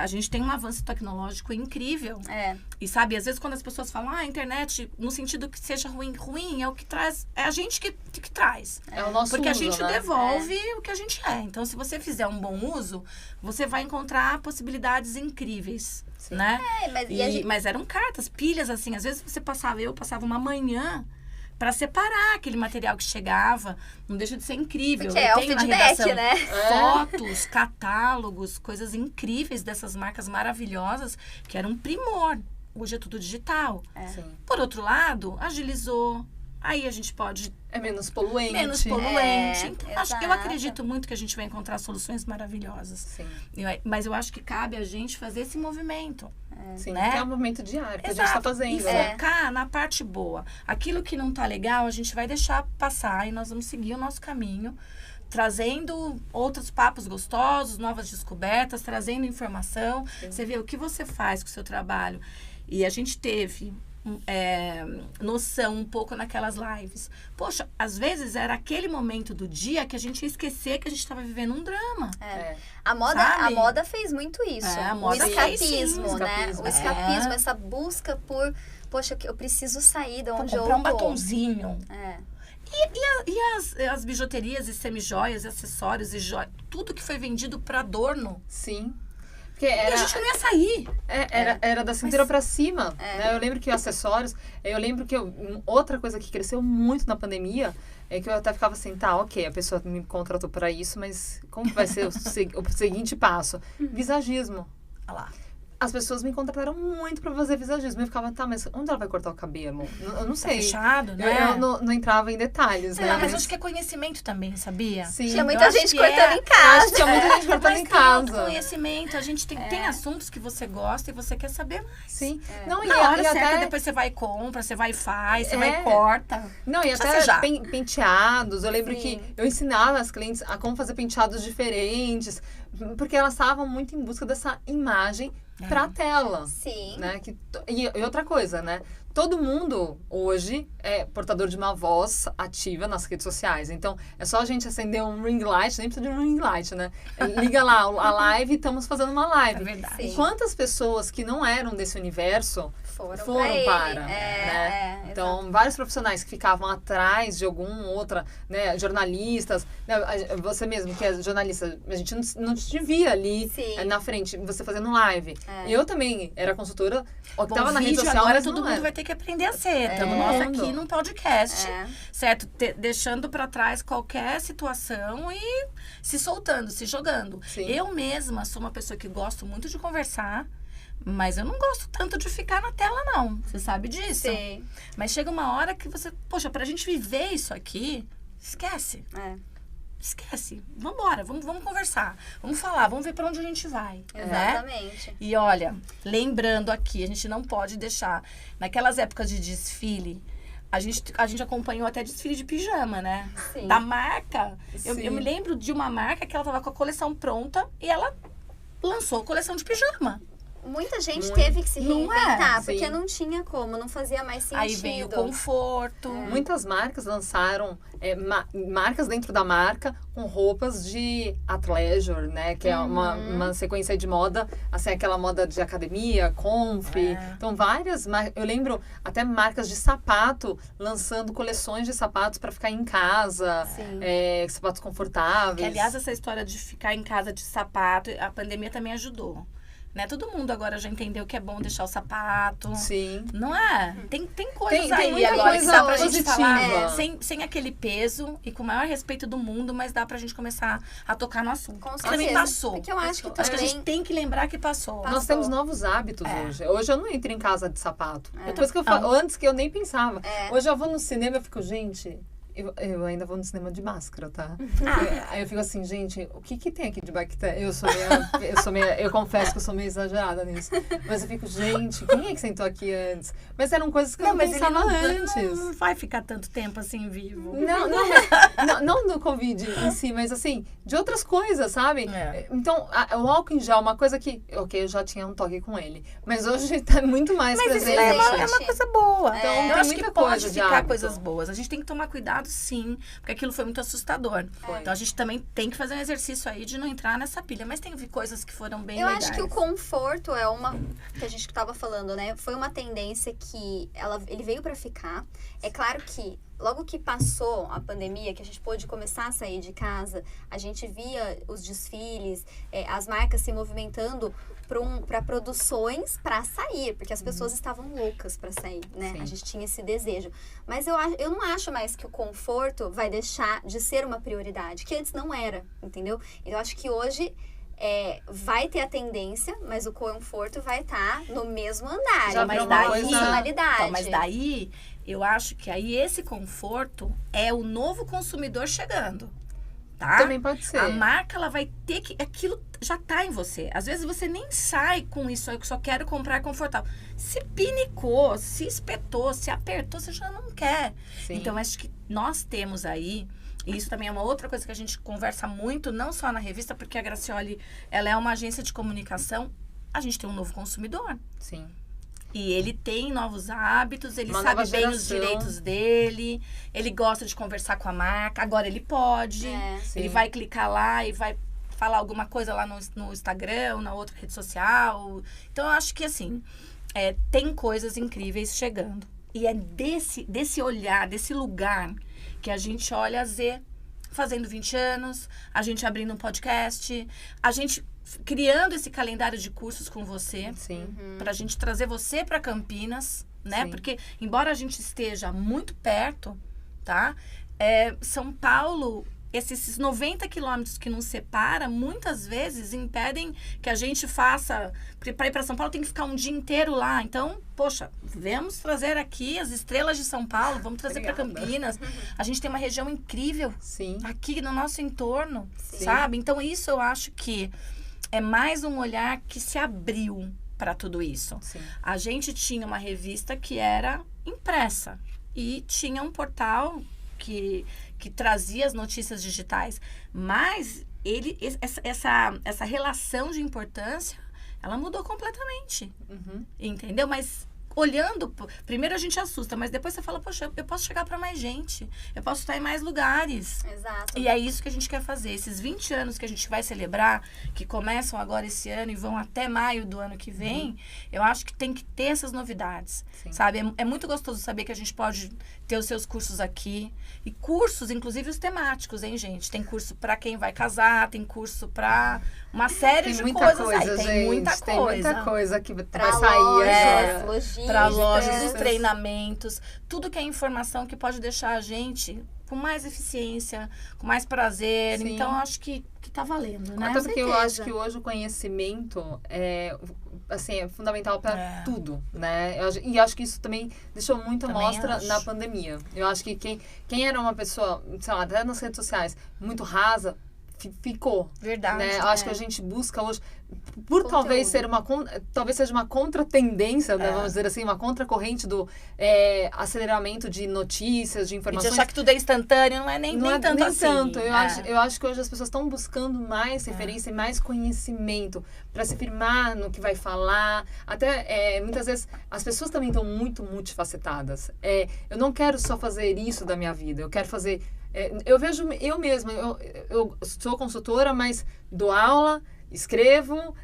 a gente tem um avanço tecnológico incrível. E sabe, às vezes quando as pessoas falam, a internet, no sentido que seja ruim, é o que traz, é a gente que traz. É o nosso Porque uso, a gente né? devolve o que a gente é. Então, se você fizer um bom uso, você vai encontrar possibilidades incríveis, Sim. né? Mas, Mas eram cartas, pilhas, assim. Às vezes eu passava uma manhã para separar aquele material que chegava. Não deixa de ser incrível. Porque Eu é o tenho na feedback, redação né? fotos, catálogos, coisas incríveis dessas marcas maravilhosas, que eram um primor. Hoje é tudo digital. Sim. Por outro lado, agilizou. Aí a gente pode É menos poluente. menos poluente. Então, eu exato. acredito muito que a gente vai encontrar soluções maravilhosas. Sim. Mas eu acho que cabe a gente fazer esse movimento. Sim. Né? Que é um movimento diário que a gente Exato. tá fazendo. E né? focar na parte boa. Aquilo que não tá legal, a gente vai deixar passar e nós vamos seguir o nosso caminho, trazendo outros papos gostosos, novas descobertas, trazendo informação. Sim. Você vê o que você faz com o seu trabalho. E a gente teve noção um pouco naquelas lives. Poxa, às vezes era aquele momento do dia que a gente ia esquecer que a gente estava vivendo um drama. É. A Sabe? moda fez muito isso. A O moda fez, sim, escapismo, né? escapismo. O escapismo, É. essa busca por... Poxa, eu preciso sair de Vou onde eu comprar um tô. batonzinho. É. E as bijuterias e semijoias e acessórios e joias, tudo que foi vendido para adorno. Sim. Porque E era... a gente não ia sair. Era da cintura pra cima. Né? Eu lembro que acessórios... Eu lembro que outra coisa que cresceu muito na pandemia é que eu até ficava assim, tá, ok, a pessoa me contratou para isso, mas como vai ser o seguinte passo? Visagismo. Olha lá. As pessoas me contrataram muito pra fazer visagismo. Eu ficava, tá, mas onde ela vai cortar o cabelo? Eu não Tá sei. fechado, Eu, né? eu não entrava em detalhes, né? Mas acho que é conhecimento também, sabia? Sim. Tinha Eu muita acho gente que cortando é. em Eu casa. acho que tinha muita gente cortando Mas em tem casa. conhecimento, a gente tem assuntos que você gosta e você quer saber mais. Sim. Não, e, Na hora e certa, até... depois você vai e compra, você vai e faz, você É. vai e corta. Não, e Precisa até já. penteados. Eu lembro Sim. que eu ensinava as clientes a como fazer penteados diferentes, porque elas estavam muito em busca dessa imagem pra tela. Sim. Né? E outra coisa, né? Todo mundo hoje é portador de uma voz ativa nas redes sociais. Então, é só a gente acender um ring light, nem precisa de um ring light, né? Liga lá a live e estamos fazendo uma live. É verdade. E quantas pessoas que não eram desse universo Foram para, ele. né? É, Então, vários profissionais que ficavam atrás de outra, né, jornalistas, né, você mesmo que é jornalista, a gente não te via ali Sim. na frente, você fazendo live. Eu também era consultora, ou que Bom, tava na rede vídeo social, agora mas todo não mundo era. vai ter que aprender a ser. Estamos nós mundo. aqui num podcast, É. certo? Deixando pra trás qualquer situação e se soltando, se jogando. Sim. Eu mesma sou uma pessoa que gosto muito de conversar, Mas eu não gosto tanto de ficar na tela, não. Você sabe disso. Sei. Mas chega uma hora que você... Poxa, pra gente viver isso aqui, esquece. Esquece. Vambora, vamos conversar. Vamos falar, vamos ver pra onde a gente vai. Né? Exatamente. E olha, lembrando aqui, a gente não pode deixar... Naquelas épocas de desfile... A gente acompanhou até desfile de pijama, né? Sim. Da marca. Eu Sim. me lembro de uma marca que ela tava com a coleção pronta e ela lançou a coleção de pijama. Muita gente teve que se Não é? reinventar, porque Sim. não tinha como, não fazia mais sentido. Aí veio o conforto. Muitas marcas lançaram marcas dentro da marca com roupas de athleisure, né? Que é uma sequência de moda, assim, aquela moda de academia, comfy. Então, várias marcas. Eu lembro até marcas de sapato lançando coleções de sapatos para ficar em casa. Sim. Sapatos confortáveis. Que, aliás, essa história de ficar em casa de sapato, a pandemia também ajudou. Né? Todo mundo agora já entendeu que é bom deixar o sapato. Sim. Não é? Tem coisas Tem aí muita agora que coisa dá pra gente positiva. falar sem aquele peso e com o maior respeito do mundo, mas dá pra gente começar a tocar no assunto. Com Também certeza. passou. Porque eu acho que Acho que a gente também... tem que lembrar que passou. Passou. Nós temos novos hábitos hoje. Hoje eu não entro em casa de sapato. Depois que eu falo, antes que eu nem pensava. Hoje eu vou no cinema e fico, gente... Eu ainda vou no cinema de máscara, tá? Aí eu fico assim, gente, o que tem aqui de bactéria? Eu confesso que eu sou meio exagerada nisso. Mas eu fico, gente, quem é que sentou aqui antes? Mas eram coisas que eu não pensava antes. Não vai ficar tanto tempo assim vivo. Não do Covid em si, mas assim, de outras coisas, sabe? É. Então, o álcool em gel é uma coisa que, ok, eu já tinha um toque com ele. Mas hoje tá muito mais Mas isso presente. é uma coisa boa. Então, Eu tem acho muita que pode coisa de ficar hábito. coisas boas. A gente tem que tomar cuidado, sim, porque aquilo foi muito assustador. Então a gente também tem que fazer um exercício aí de não entrar nessa pilha. Mas tem coisas que foram bem Eu legais. acho que o conforto é uma... Que a gente estava falando, né? Foi uma tendência que ele veio para ficar. É claro que logo que passou a pandemia, que a gente pôde começar a sair de casa, a gente via os desfiles, as marcas se movimentando para produções para sair, porque as pessoas estavam loucas para sair, né? Sim. A gente tinha esse desejo. Mas eu não acho mais que o conforto vai deixar de ser uma prioridade, que antes não era, entendeu? Eu acho que hoje vai ter a tendência, mas o conforto vai estar no mesmo andar. Já mas virou uma daí, funcionalidade. Então, mas daí, eu acho que aí esse conforto é o novo consumidor chegando, tá? Também pode ser. A marca, ela vai ter que... Aquilo já tá em você. Às vezes você nem sai com isso, eu só quero comprar confortável. Se pinicou, se espetou, se apertou, você já não quer. Sim. Então, acho que nós temos aí... E isso também é uma outra coisa que a gente conversa muito, não só na revista, porque a Gracioli, ela é uma agência de comunicação. A gente tem um novo consumidor. Sim. E ele tem novos hábitos, ele Uma sabe nova bem os geração. direitos dele, ele gosta de conversar com a marca, agora ele pode, Sim. ele vai clicar lá e vai falar alguma coisa lá no Instagram ou na outra rede social. Então, eu acho que, assim, tem coisas incríveis chegando. E é desse olhar, desse lugar que a gente olha a Z fazendo 20 anos, a gente abrindo um podcast, a gente criando esse calendário de cursos com você, Sim. pra gente trazer você pra Campinas, né? Sim. Porque, embora a gente esteja muito perto, tá? São Paulo, esses 90 quilômetros que nos separa, muitas vezes impedem que a gente faça... Porque para ir para São Paulo tem que ficar um dia inteiro lá. Então, poxa, vamos trazer aqui as estrelas de São Paulo, vamos trazer para Obrigada. Campinas. A gente tem uma região incrível Sim. aqui no nosso entorno, Sim. sabe? Então, isso eu acho que é mais um olhar que se abriu para tudo isso. Sim. A gente tinha uma revista que era impressa e tinha um portal que trazia as notícias digitais. Mas essa relação de importância, ela mudou completamente. Uhum. Entendeu? Mas olhando, primeiro a gente assusta, mas depois você fala, poxa, eu posso chegar para mais gente, eu posso estar em mais lugares. Exato. E é isso que a gente quer fazer. Esses 20 anos que a gente vai celebrar, que começam agora esse ano e vão até maio do ano que vem, eu acho que tem que ter essas novidades, Sim. sabe? É muito gostoso saber que a gente pode ter os seus cursos aqui. E cursos, inclusive os temáticos, hein, gente? Tem curso para quem vai casar, tem curso para uma série de coisas aí. Tem gente. muita coisa. Tem muita coisa que Pra vai sair lojas, agora. logísticas. Para lojas, os treinamentos, tudo que é informação que pode deixar a gente com mais eficiência, com mais prazer. Sim. Então, eu acho que tá valendo, né? Até porque eu certeza. acho que hoje o conhecimento assim, é fundamental para tudo, né? E acho que isso também deixou muito à mostra na pandemia. Eu acho que quem era uma pessoa, sei lá, até nas redes sociais, muito rasa, ficou. Verdade. Né? Eu acho que a gente busca hoje, por talvez seja uma contra-tendência, né? Vamos dizer assim, uma contra-corrente do aceleramento de notícias, de informações. E de achar que tudo é instantâneo, não é nem tanto assim. Tanto. Eu acho que hoje as pessoas estão buscando mais referência e mais conhecimento para se firmar no que vai falar. Até, muitas vezes, as pessoas também estão muito multifacetadas. Eu não quero só fazer isso da minha vida, eu quero fazer... eu vejo eu mesma, eu sou consultora, mas dou aula, escrevo,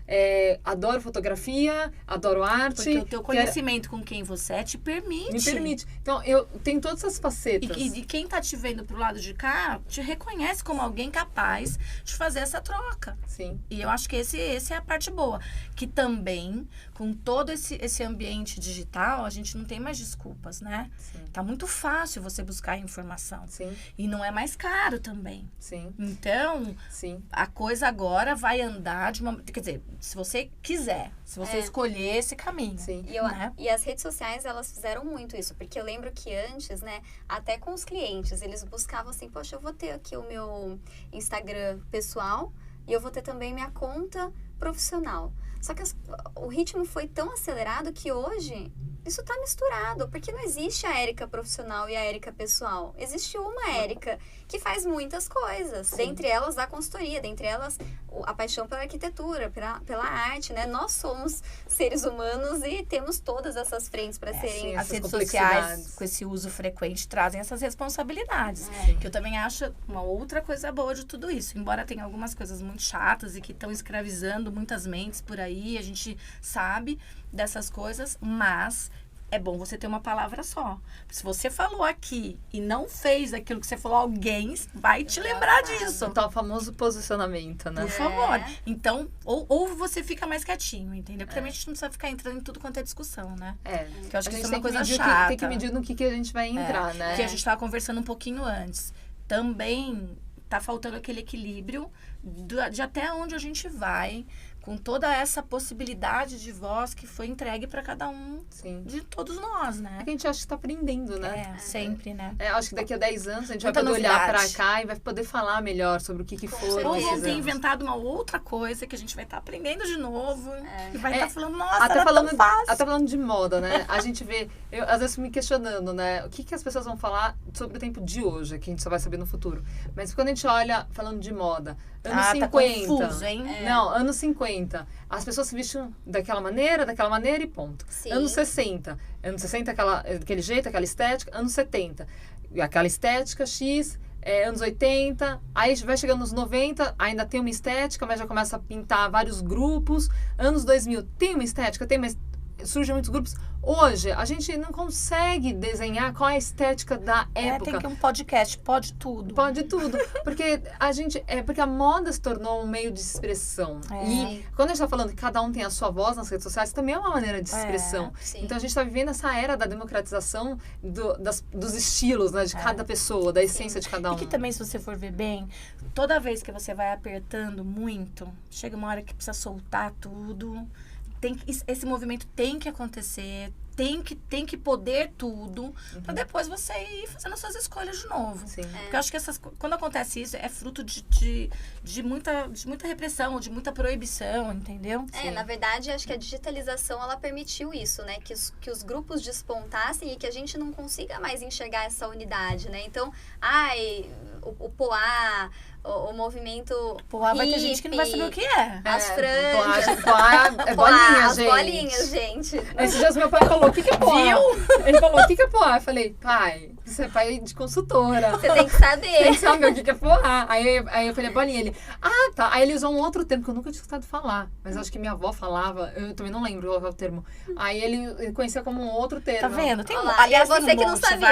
adoro fotografia, adoro arte. Porque o teu conhecimento com quem você é te permite. Me permite. Então, eu tenho todas essas facetas. E quem tá te vendo pro lado de cá, te reconhece como alguém capaz de fazer essa troca. Sim. E eu acho que esse é a parte boa. Que também, com todo esse ambiente digital, a gente não tem mais desculpas, né? Sim. Tá muito fácil você buscar informação. Sim. E não é mais caro também. Sim. Então, Sim. a coisa agora vai andar de uma... Quer dizer, se você quiser, se você escolher esse caminho. Sim. E as redes sociais, elas fizeram muito isso. Porque eu lembro que antes, né, até com os clientes, eles buscavam assim, poxa, eu vou ter aqui o meu Instagram pessoal e eu vou ter também minha conta profissional. Só que o ritmo foi tão acelerado que hoje isso tá misturado, porque não existe a Érica profissional e a Érica pessoal. Existe uma Érica que faz muitas coisas, dentre elas a consultoria, dentre elas a paixão pela arquitetura, pela arte, né? Nós somos seres humanos e temos todas essas frentes para serem... As redes sociais, com esse uso frequente, trazem essas responsabilidades. Que eu também acho uma outra coisa boa de tudo isso. Embora tenha algumas coisas muito chatas e que estão escravizando muitas mentes por aí, a gente sabe dessas coisas, mas é bom você ter uma palavra só. Se você falou aqui e não fez aquilo que você falou, alguém vai te lembrar disso. Então, o famoso posicionamento, né? Por favor. Então, ou você fica mais quietinho, entendeu? Porque a gente não precisa ficar entrando em tudo quanto é discussão, né? Que eu acho que isso é uma coisa chata. Tem que medir no que a gente vai entrar, né? Que a gente estava conversando um pouquinho antes. Também tá faltando aquele equilíbrio de até onde a gente vai, com toda essa possibilidade de voz que foi entregue para cada um de todos nós, né? É que a gente acha que está aprendendo, né? Sempre, né? Acho que daqui a 10 anos a gente vai poder olhar para cá e vai poder falar melhor sobre o que foram. Ou vão ter anos. inventado uma outra coisa que a gente vai estar aprendendo de novo. E vai estar falando, nossa, até era tão fácil. Até falando de moda, né? A gente vê, eu às vezes me questionando, né? O que as pessoas vão falar sobre o tempo de hoje, que a gente só vai saber no futuro. Mas quando a gente olha, falando de moda, anos 50. Tá confuso, hein? Não, anos 50. As pessoas se vestiam daquela maneira e ponto. Sim. Anos 60, aquele jeito, aquela estética. Anos 70, aquela estética X. Anos 80, aí vai chegando nos 90, ainda tem uma estética, mas já começa a pintar vários grupos. Anos 2000, tem uma estética, surgem muitos grupos. Hoje, a gente não consegue desenhar qual é a estética da época. Tem que um podcast, pode tudo. Pode tudo. Porque porque a moda se tornou um meio de expressão. E quando a gente está falando que cada um tem a sua voz nas redes sociais, também é uma maneira de expressão. Então a gente está vivendo essa era da democratização dos estilos, né, de cada pessoa, da essência de cada um. E que também, se você for ver bem, toda vez que você vai apertando muito, chega uma hora que precisa soltar tudo. Esse movimento tem que acontecer, tem que poder tudo, para depois você ir fazendo as suas escolhas de novo. Sim. Porque eu acho que quando acontece isso, é fruto de muita repressão, de muita proibição, entendeu? Na verdade, acho que a digitalização, ela permitiu isso, né? Que os grupos despontassem e que a gente não consiga mais enxergar essa unidade, né? Então, o Poá, o movimento Poá vai ter gente que não vai saber o que é. As franjas. Poá é bolinha, as gente. bolinhas, gente. Esses dias meu pai falou, o que é Poá? Viu? Ele falou, o que é Poá? Eu falei, pai, você é pai de consultora. Você tem que saber. Tem que saber o que é Poá. Aí eu falei, bolinha. Ele, tá. Aí ele usou um outro termo que eu nunca tinha escutado falar. Mas acho que minha avó falava, eu também não lembro qual é o termo. Aí ele conhecia como um outro termo. Tá vendo? Aliás, você que não sabia.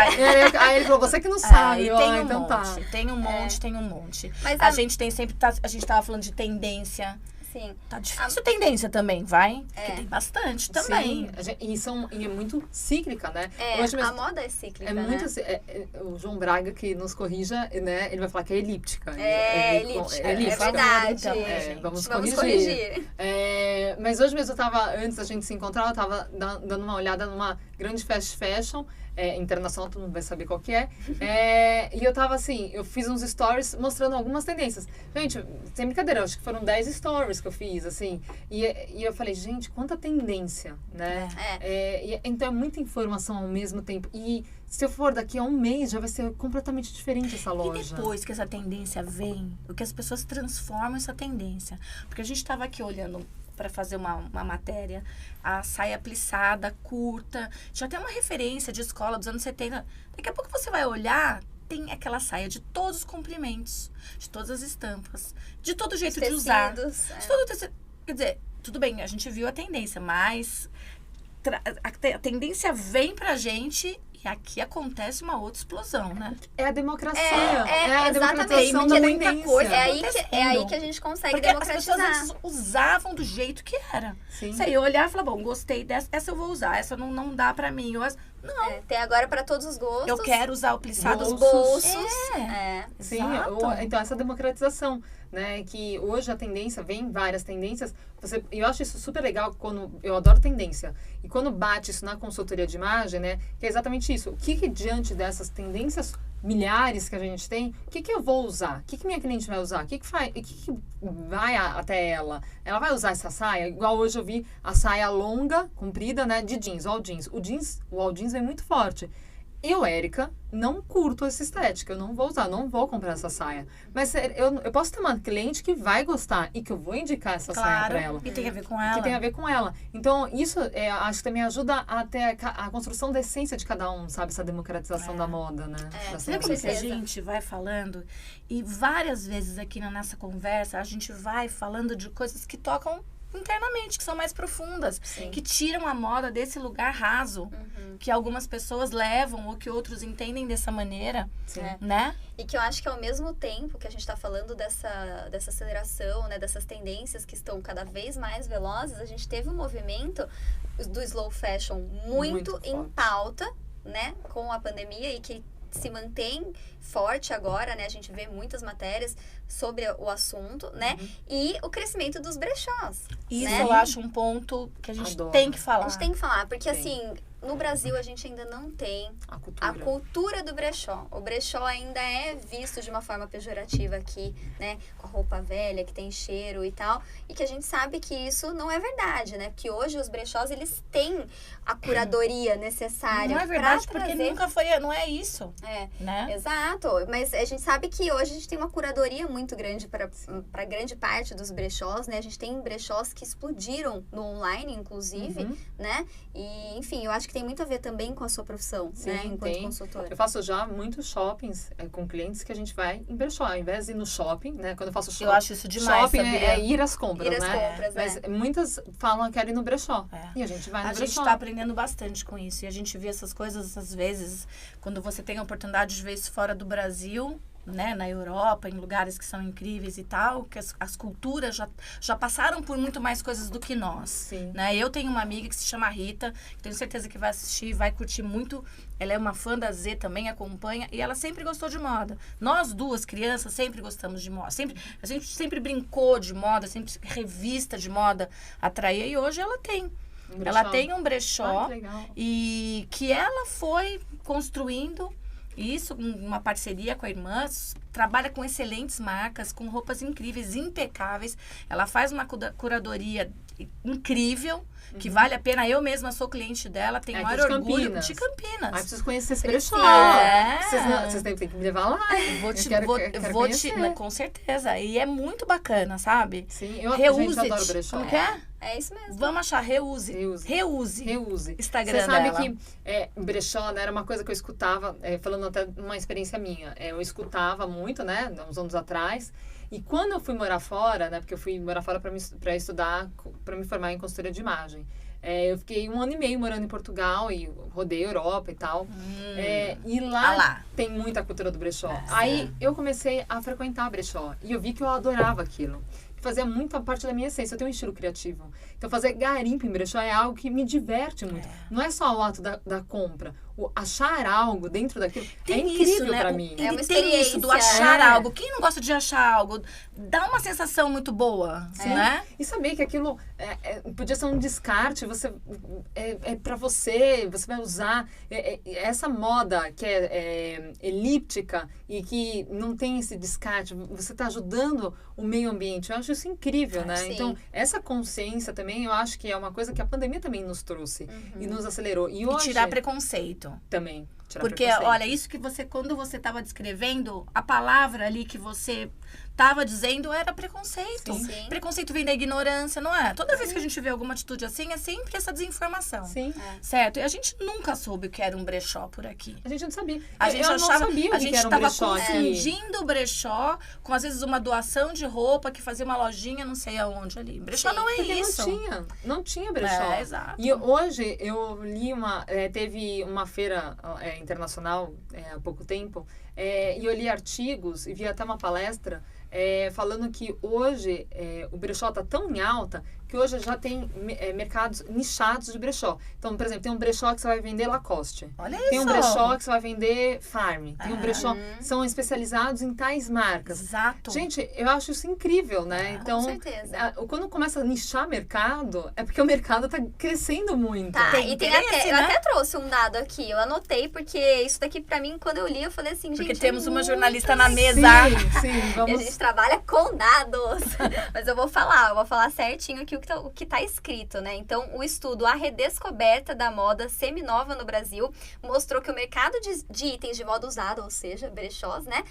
Aí ele falou, você que não sabe. Então tá. Tem um monte. Mas a gente tem sempre... a gente tava falando de tendência. Sim. Tá difícil tendência também, vai? Porque tem bastante também. Sim, e é muito cíclica, né? Hoje mesmo, a moda é cíclica, muito, o João Braga, que nos corrija, né? Ele vai falar que é elíptica. Elíptica. É verdade. Vamos corrigir. Mas hoje mesmo antes da gente se encontrar, eu tava dando uma olhada numa grande fast fashion, internacional, todo mundo vai saber qual que é. E eu tava assim, eu fiz uns stories mostrando algumas tendências. Gente, sem brincadeira, acho que foram 10 stories que eu fiz, assim. E eu falei, gente, quanta tendência, né? Então é muita informação ao mesmo tempo. E se eu for daqui a um mês, já vai ser completamente diferente essa loja. E depois que essa tendência vem, o que as pessoas transformam essa tendência. Porque a gente estava aqui olhando para fazer uma matéria, a saia plissada, curta, já tem uma referência de escola dos anos 70. Daqui a pouco você vai olhar, tem aquela saia de todos os comprimentos, de todas as estampas, de todo jeito de usar. De todo tecido. Quer dizer, tudo bem, a gente viu a tendência, mas a tendência vem pra gente e aqui acontece uma outra explosão, né? É a democracia. A democratização da tendência. Coisa. É aí que a gente consegue democratizar. As pessoas antes usavam do jeito que era. Sim. Você ia olhar e falar, bom, gostei dessa, essa eu vou usar, essa não dá pra mim. Não. Tem agora pra todos os gostos. Eu quero usar o plissado. Os bolsos. Sim, então essa democratização, né? Que hoje a tendência, vem várias tendências. Eu acho isso super legal eu adoro tendência. E quando bate isso na consultoria de imagem, né? Que é exatamente isso. O que diante dessas tendências milhares que a gente tem, o que eu vou usar? O que minha cliente vai usar? O que vai até ela? Ela vai usar essa saia? Igual hoje eu vi a saia longa, comprida, né? De jeans, o all jeans. O all jeans vem muito forte. Eu, Érica, não curto essa estética. Eu não vou usar, não vou comprar essa saia. Mas eu posso ter uma cliente que vai gostar e que eu vou indicar essa saia pra ela. E tem a ver com ela. Que tem a ver com ela. Então, isso acho que também ajuda até a construção da essência de cada um, sabe? Essa democratização da moda, né? Você vê como que a gente vai falando e várias vezes aqui na nossa conversa a gente vai falando de coisas que tocam internamente, que são mais profundas, que tiram a moda desse lugar raso, que algumas pessoas levam ou que outros entendem dessa maneira, né? E que eu acho que ao mesmo tempo que a gente está falando dessa aceleração, né, dessas tendências que estão cada vez mais velozes, a gente teve um movimento do slow fashion muito em pauta, né, com a pandemia e que se mantém forte agora, né? A gente vê muitas matérias sobre o assunto, né? E o crescimento dos brechós. Isso, né? eu acho um ponto que a gente tem que falar. A gente tem que falar, porque assim, no Brasil a gente ainda não tem a cultura do brechó. O brechó ainda é visto de uma forma pejorativa aqui, né? Com a roupa velha, que tem cheiro e tal. E que a gente sabe que isso não é verdade, né? Porque hoje os brechós, eles têm a curadoria necessária. Não é verdade, porque nunca foi, não é isso. Né? Exato. Mas a gente sabe que hoje a gente tem uma curadoria muito grande para grande parte dos brechós, né? A gente tem brechós que explodiram no online, inclusive, né? E, enfim, eu acho que tem muito a ver também com a sua profissão, né? Enquanto consultora. Eu faço já muitos shoppings com clientes que a gente vai em brechó. Ao invés de ir no shopping, né? Quando eu faço shopping... Eu acho isso demais, shopping é ir às compras, ir às compras, Mas muitas falam que querem ir no brechó. E a gente vai no brechó. A gente tá aprendendo bastante com isso. E a gente vê essas coisas, às vezes, quando você tem a oportunidade de ver isso fora do Brasil, né, na Europa, em lugares que são incríveis e tal, que as culturas já passaram por muito mais coisas do que nós. Sim. Né? Eu tenho uma amiga que se chama Rita, que tenho certeza que vai assistir, vai curtir muito. Ela é uma fã da Z também, acompanha, e ela sempre gostou de moda. Nós duas, crianças, sempre gostamos de moda. A gente sempre brincou de moda, sempre revista de moda atraía, e hoje ela tem. Ela tem um brechó e que ela foi construindo isso, uma parceria com a irmã, trabalha com excelentes marcas, com roupas incríveis, impecáveis. Ela faz uma curadoria incrível, que vale a pena. Eu mesma sou cliente dela, tenho o maior orgulho de Campinas. Ai, preciso conhecer esse brechó. Vocês têm que me levar lá. Vou te com certeza. E é muito bacana, sabe? Sim, eu adoro brechó. Como que é? É isso mesmo. Vamos achar, reuse. Instagram Você sabe dela. que brechó, né, era uma coisa que eu escutava, falando até uma experiência minha. Eu escutava muito, né, uns anos atrás. E quando eu fui morar fora, né, porque eu fui morar fora para estudar, para me formar em consultoria de imagem. Eu fiquei 1 ano e meio morando em Portugal e rodei a Europa e tal. E lá tem muita cultura do brechó. Aí eu comecei a frequentar brechó e eu vi que eu adorava aquilo. Fazia muita parte da minha essência. Eu tenho um estilo criativo. Então, fazer garimpo em brechó é algo que me diverte muito. Não é só o ato da compra. achar algo dentro daquilo Tem é incrível isso, né? pra mim. É uma Ele tem isso do experiência. achar algo. Quem não gosta de achar algo? Dá uma sensação muito boa, né? E saber que aquilo podia ser um descarte, é para você vai usar. Essa moda que é elíptica e que não tem esse descarte, você está ajudando o meio ambiente. Eu acho isso incrível, né? Sim. Então, essa consciência também, eu acho que é uma coisa que a pandemia também nos trouxe e nos acelerou. E hoje tirar preconceito. também. Porque, preconceito. olha, isso que quando você estava descrevendo, a palavra ali que você estava dizendo era preconceito. Sim. Preconceito vem da ignorância, não é? Toda vez que a gente vê alguma atitude assim, é sempre essa desinformação. Sim. Certo? E a gente nunca soube o que era um brechó por aqui. A gente não sabia. A gente eu achava, não sabia o a que gente era um estava brechó aqui. confundindo o brechó com, às vezes, uma doação de roupa que fazia uma lojinha não sei aonde ali. Brechó Sim, não é Porque isso. não tinha brechó. Exato. E hoje eu li teve uma feira internacional há pouco tempo, e eu li artigos e vi até uma palestra falando que hoje o brechó está tão em alta que hoje já tem mercados nichados de brechó. Então, por exemplo, tem um brechó que você vai vender Lacoste. Olha Tem um isso. brechó que você vai vender Farm. Tem um brechó são especializados em tais marcas. Exato. Gente, eu acho isso incrível, né? Então, Com certeza. quando começa a nichar mercado, é porque o mercado tá crescendo muito. Tá, Tem e tem interesse, até, eu né? até trouxe um dado aqui, eu anotei, porque isso daqui pra mim, quando eu li, eu falei assim, gente, Porque temos uma muito jornalista na mesa. Sim, E a vamos... gente trabalha com dados. Mas eu vou falar certinho aqui o que tá escrito, né? Então, o estudo A Redescoberta da Moda Seminova no Brasil mostrou que o mercado de itens de moda usada, ou seja, brechós, né?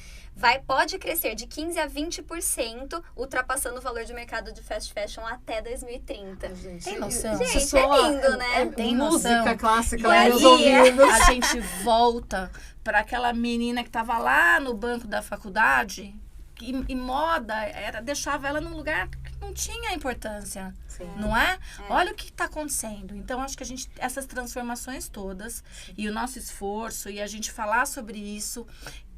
Pode crescer de 15% a 20%, ultrapassando o valor de mercado de fast fashion até 2030. Tem noção? Gente, Isso é soa- lindo, né? Tem música noção. clássica E nos aí, ouvidos. a gente volta para aquela menina que estava lá no banco da faculdade e moda deixava ela num lugar que não tinha importância, não é? Olha o que está acontecendo. Então, acho que essas transformações todas e o nosso esforço e a gente falar sobre isso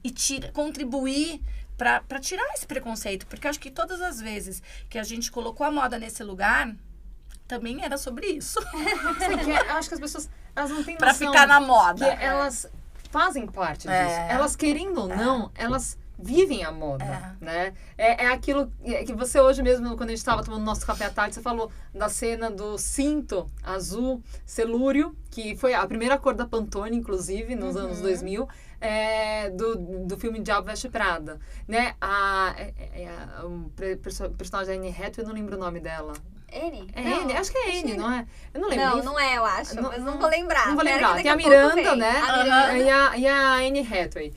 e contribuir para tirar esse preconceito, porque acho que todas as vezes que a gente colocou a moda nesse lugar, também era sobre isso. Eu acho que as pessoas elas não têm Para noção ficar na moda. que elas fazem parte disso. Elas querendo ou não, elas vivem a moda, né? É aquilo que você hoje mesmo, quando a gente estava tomando nosso café à tarde, você falou da cena do cinto azul celúrio, que foi a primeira cor da Pantone, inclusive, nos anos 2000, do filme Diabo Veste Prada, né? O personagem da Anne Hathaway, eu não lembro o nome dela. N? Anne, acho que é Anne, não é? Eu não lembro. Não é, eu acho, mas não vou lembrar. Não vou Pera lembrar. que Tem a daqui pouco Miranda, vem. né? A Miranda. E a Anne Hathaway.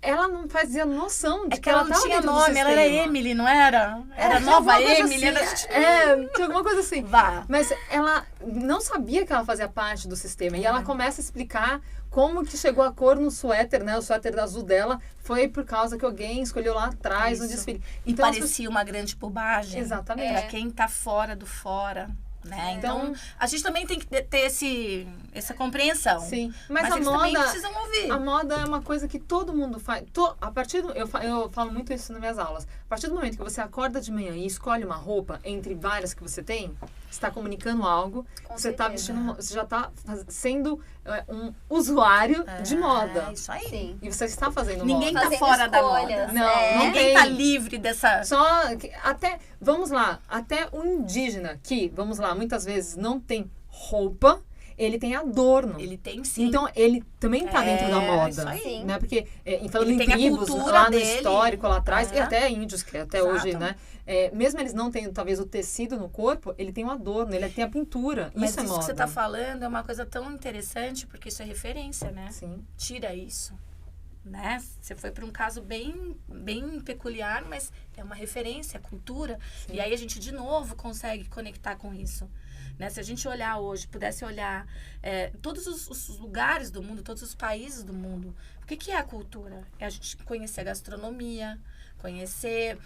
Ela não fazia noção de É que ela não tava tinha dentro do nova, ela era sistema. Emily, não era? Era tinha nova alguma coisa Emily. assim, tinha alguma coisa assim. Vá. Mas ela não sabia que ela fazia parte do sistema. E ela começa a explicar como que chegou a cor no suéter, né? O suéter azul dela foi por causa que alguém escolheu lá atrás no desfile. Então, Parecia uma grande bobagem. Exatamente. Pra quem tá fora do fora. Né? Então, a gente também tem que ter essa compreensão. Sim, mas a eles moda, também precisam ouvir. a moda é uma coisa que todo mundo faz. Eu falo muito isso nas minhas aulas. A partir do momento que você acorda de manhã e escolhe uma roupa entre várias que você tem, você está comunicando algo, você está vestindo, você já está sendo um usuário de moda. É isso aí. Sim. E você está fazendo Ninguém moda. tá Fazendo fora da escolhas. moda. Não Ninguém tem. tá livre dessa. Vamos lá, até o indígena que, vamos lá, muitas vezes não tem roupa, ele tem adorno. Ele tem sim. Então, ele também tá dentro da moda. isso aí. Né? Porque, falando Ele em tem a tribos, cultura lá no dele. histórico, lá atrás, É. e até índios, que até Exato. hoje, né? Mesmo eles não tendo, talvez, o tecido no corpo, ele tem um adorno, ele tem a pintura. Mas isso é isso moda. que você tá falando é uma coisa tão interessante, porque isso é referência, né? Sim. Tira isso. Né? Você foi para um caso bem peculiar, mas é uma referência, cultura. Sim. E aí a gente, de novo, consegue conectar com isso. Né? Se a gente olhar hoje, pudesse olhar todos os lugares do mundo, todos os países do mundo, o que é a cultura? É a gente conhecer a gastronomia, conhecer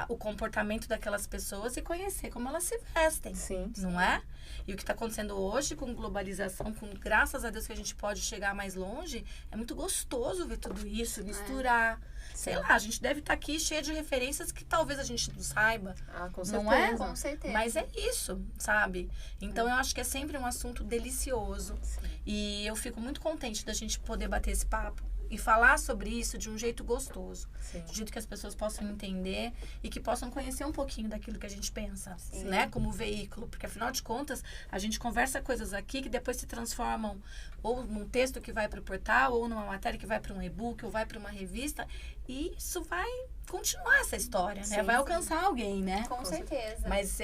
o comportamento daquelas pessoas e conhecer como elas se vestem, Sim. não é? E o que está acontecendo hoje com globalização, graças a Deus que a gente pode chegar mais longe, é muito gostoso ver tudo isso, misturar. Sei lá, a gente deve estar aqui cheia de referências que talvez a gente não saiba. Com Não é? Com certeza. Mas é isso, sabe? Então eu acho que é sempre um assunto delicioso. Sim. E eu fico muito contente da gente poder bater esse papo e falar sobre isso de um jeito gostoso. Sim. De um jeito que as pessoas possam entender e que possam conhecer um pouquinho daquilo que a gente pensa, Sim. né? Como veículo. Porque, afinal de contas, a gente conversa coisas aqui que depois se transformam ou num texto que vai para o portal, ou numa matéria que vai para um e-book, ou vai para uma revista. E isso vai continuar essa história, né? Sim, Vai sim. alcançar alguém, né? Com certeza. Mas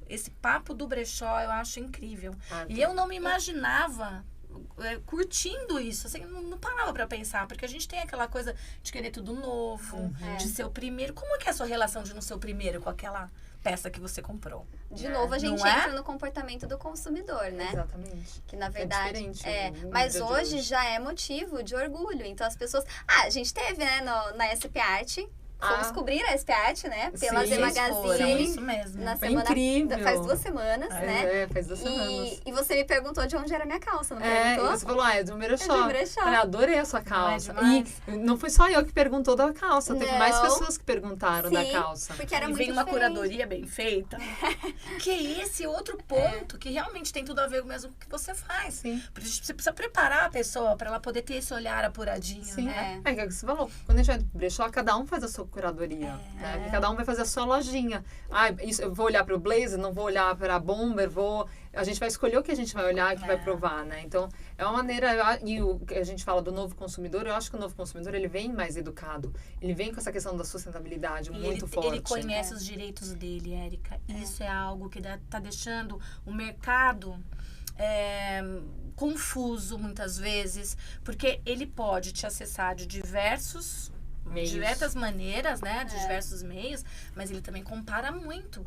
esse papo do brechó eu acho incrível. E tá. eu não me imaginava curtindo isso, assim, não parava pra pensar, porque a gente tem aquela coisa de querer tudo novo, de ser o primeiro. Como é que é a sua relação de não ser o primeiro com aquela peça que você comprou? De novo, a gente Não é? entra no comportamento do consumidor, né? Exatamente. Que na verdade diferente, no mas dia de hoje hoje. já é motivo de orgulho. Então as pessoas. A gente teve, né, na SP Art. Fomos cobrir a SP Art, né? Pela Sim, Z Vocês foram, Magazine. isso mesmo. Na Foi semana. incrível. Faz 2 semanas, né? Faz 2 semanas. E você me perguntou de onde era a minha calça, não perguntou? Você falou, é do brechó. É do brechó. Falei, adorei a sua calça. Não é demais? E não foi só eu que perguntou da calça, teve mais Não. pessoas que perguntaram da Sim, calça. porque era E muito vem uma diferente. curadoria bem feita. Que é esse outro ponto que realmente tem tudo a ver com o mesmo que você faz. Sim. Porque você precisa preparar a pessoa para ela poder ter esse olhar apuradinho, Sim. né? É que você falou, quando a gente vai no brechó, cada um faz a sua curadoria, né? Porque cada um vai fazer a sua lojinha. Isso, eu vou olhar para o blazer, não vou olhar para a bomber, a gente vai escolher o que a gente vai olhar e que vai provar, né? Então, é uma maneira, e o que a gente fala do novo consumidor, eu acho que o novo consumidor, ele vem mais educado. Ele vem com essa questão da sustentabilidade muito forte. Ele conhece os direitos dele, Érica. Isso é algo que tá deixando o mercado confuso muitas vezes, porque ele pode te acessar de diversas maneiras, né? De diversos meios, mas ele também compara muito.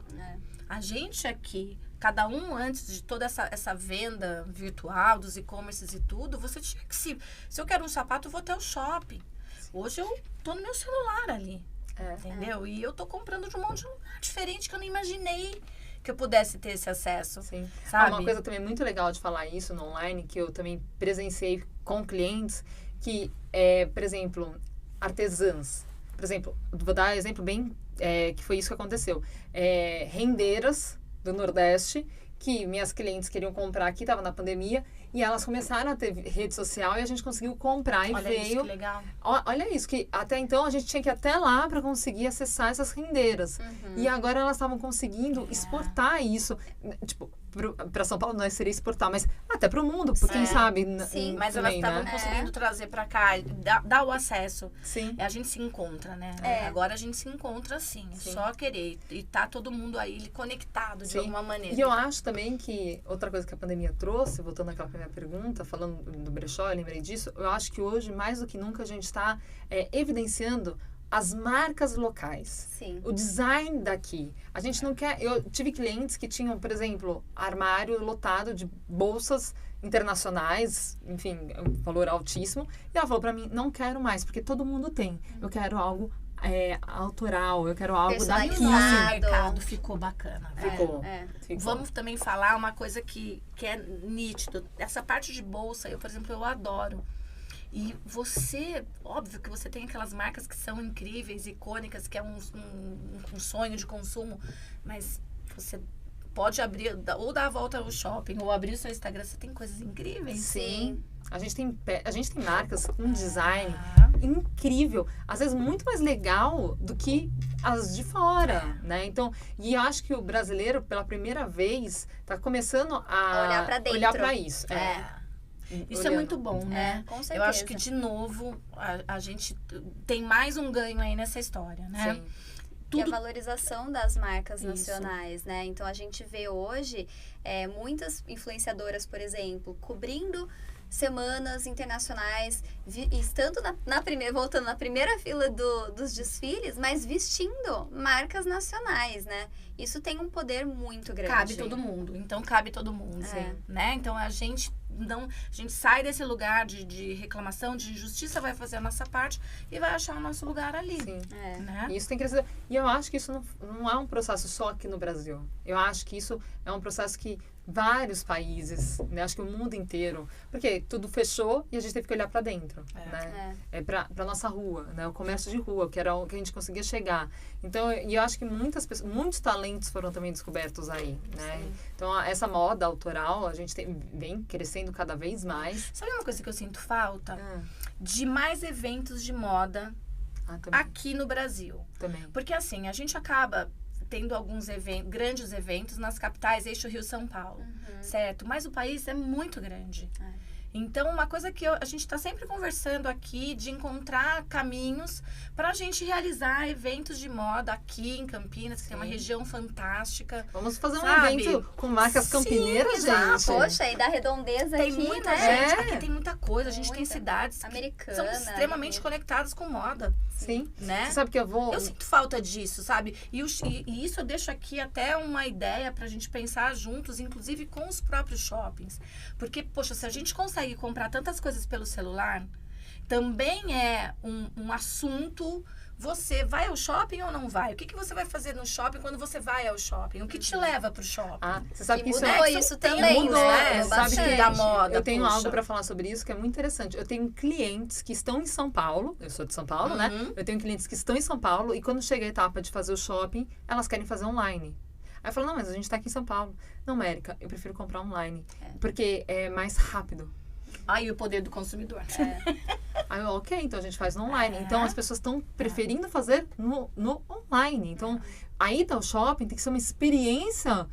A gente aqui, cada um antes de toda essa venda virtual, dos e-commerces e tudo, você tinha que se eu quero um sapato, eu vou até o shopping. Hoje eu tô no meu celular ali, entendeu? E eu tô comprando de um monte de lugar diferente que eu não imaginei que eu pudesse ter esse acesso. Sim. Sabe? Uma coisa também muito legal de falar isso no online, que eu também presenciei com clientes, que por exemplo, artesãs. Por exemplo, vou dar um exemplo bem, que foi isso que aconteceu. Rendeiras do Nordeste, que minhas clientes queriam comprar aqui, estava na pandemia, e elas começaram a ter rede social e a gente conseguiu comprar e Olha veio. isso, que legal. Olha isso, que até então a gente tinha que ir até lá para conseguir acessar essas rendeiras. E agora elas estavam conseguindo exportar isso. Tipo, para São Paulo não seria exportar, mas até para o mundo, porque quem sabe. Sim, mas também, elas estavam conseguindo trazer para cá, dar o acesso. Sim. A gente se encontra, né? Agora a gente se encontra sim. Só querer. E tá todo mundo aí conectado de alguma maneira. E eu acho também que outra coisa que a pandemia trouxe, voltando àquela primeira pergunta, falando do brechó, eu lembrei disso, eu acho que hoje, mais do que nunca, a gente está evidenciando as marcas locais. Sim. O design daqui. A gente não quer... Eu tive clientes que tinham, por exemplo, armário lotado de bolsas internacionais, enfim, um valor altíssimo. E ela falou pra mim, não quero mais, porque todo mundo tem. Eu quero algo autoral, eu quero algo daqui. O nosso mercado ficou bacana. Ficou. Vamos também falar uma coisa que é nítido. Essa parte de bolsa, eu, por exemplo, eu adoro. E você, óbvio que você tem aquelas marcas que são incríveis, icônicas, que é um sonho de consumo, mas você pode abrir, ou dar a volta ao shopping, ou abrir o seu Instagram, você tem coisas incríveis. Sim. A gente tem marcas com design incrível, às vezes muito mais legal do que as de fora, né? Então, e eu acho que o brasileiro, pela primeira vez, está começando a olhar para dentro. Olhar para isso. Isso é muito bom, né? Com certeza. Eu acho que, de novo, a gente tem mais um ganho aí nessa história, né? Sim. E a valorização das marcas nacionais, né? Então, a gente vê hoje muitas influenciadoras, por exemplo, cobrindo semanas internacionais, estando voltando na primeira fila dos desfiles, mas vestindo marcas nacionais, né? Isso tem um poder muito grande. Cabe todo mundo. Então, cabe todo mundo, né? Então, a gente a gente sai desse lugar de reclamação, de injustiça, vai fazer a nossa parte e vai achar o nosso lugar ali. Sim. Né? E isso tem que crescer. E eu acho que isso não é um processo só aqui no Brasil. Eu acho que isso é um processo que vários países, né? Acho que o mundo inteiro, porque tudo fechou e a gente teve que olhar para dentro, né? Para nossa rua, né? O comércio de rua, que era o que a gente conseguia chegar. Então, e eu acho que muitos talentos foram também descobertos aí, né? Sim. Então, essa moda autoral, a gente vem crescendo cada vez mais. Sabe uma coisa que eu sinto falta? De mais eventos de moda aqui no Brasil. Também. Porque assim, a gente acaba tendo alguns grandes eventos nas capitais, eixo Rio-São Paulo, certo? Mas o país é muito grande. Então, uma coisa que a gente está sempre conversando aqui, de encontrar caminhos para a gente realizar eventos de moda aqui em Campinas, que tem uma região fantástica. Vamos fazer um evento com marcas campineiras, gente. Poxa, e da redondeza tem aqui, muita né? gente, aqui tem muita coisa. A gente tem cidades americanas, que são extremamente conectadas com moda. Sim. Né? Você sabe que eu sinto falta disso, sabe? E isso eu deixo aqui até uma ideia pra gente pensar juntos, inclusive com os próprios shoppings. Porque, poxa, se a gente consegue comprar tantas coisas pelo celular, também é um assunto. Você vai ao shopping ou não vai? O que você vai fazer no shopping quando você vai ao shopping? O que te leva pro shopping? Você sabe que isso também, né? Sabe que da moda. Eu tenho algo para falar sobre isso que é muito interessante. Eu tenho clientes que estão em São Paulo, eu sou de São Paulo, né? Eu tenho clientes que estão em São Paulo e quando chega a etapa de fazer o shopping, elas querem fazer online. Aí eu falo, não, mas a gente tá aqui em São Paulo. Não, Mérica, eu prefiro comprar online. Porque é mais rápido. E o poder do consumidor. Aí, ok, então a gente faz no online. Então, as pessoas estão preferindo fazer no online. Então, aí tá o shopping, tem que ser uma experiência,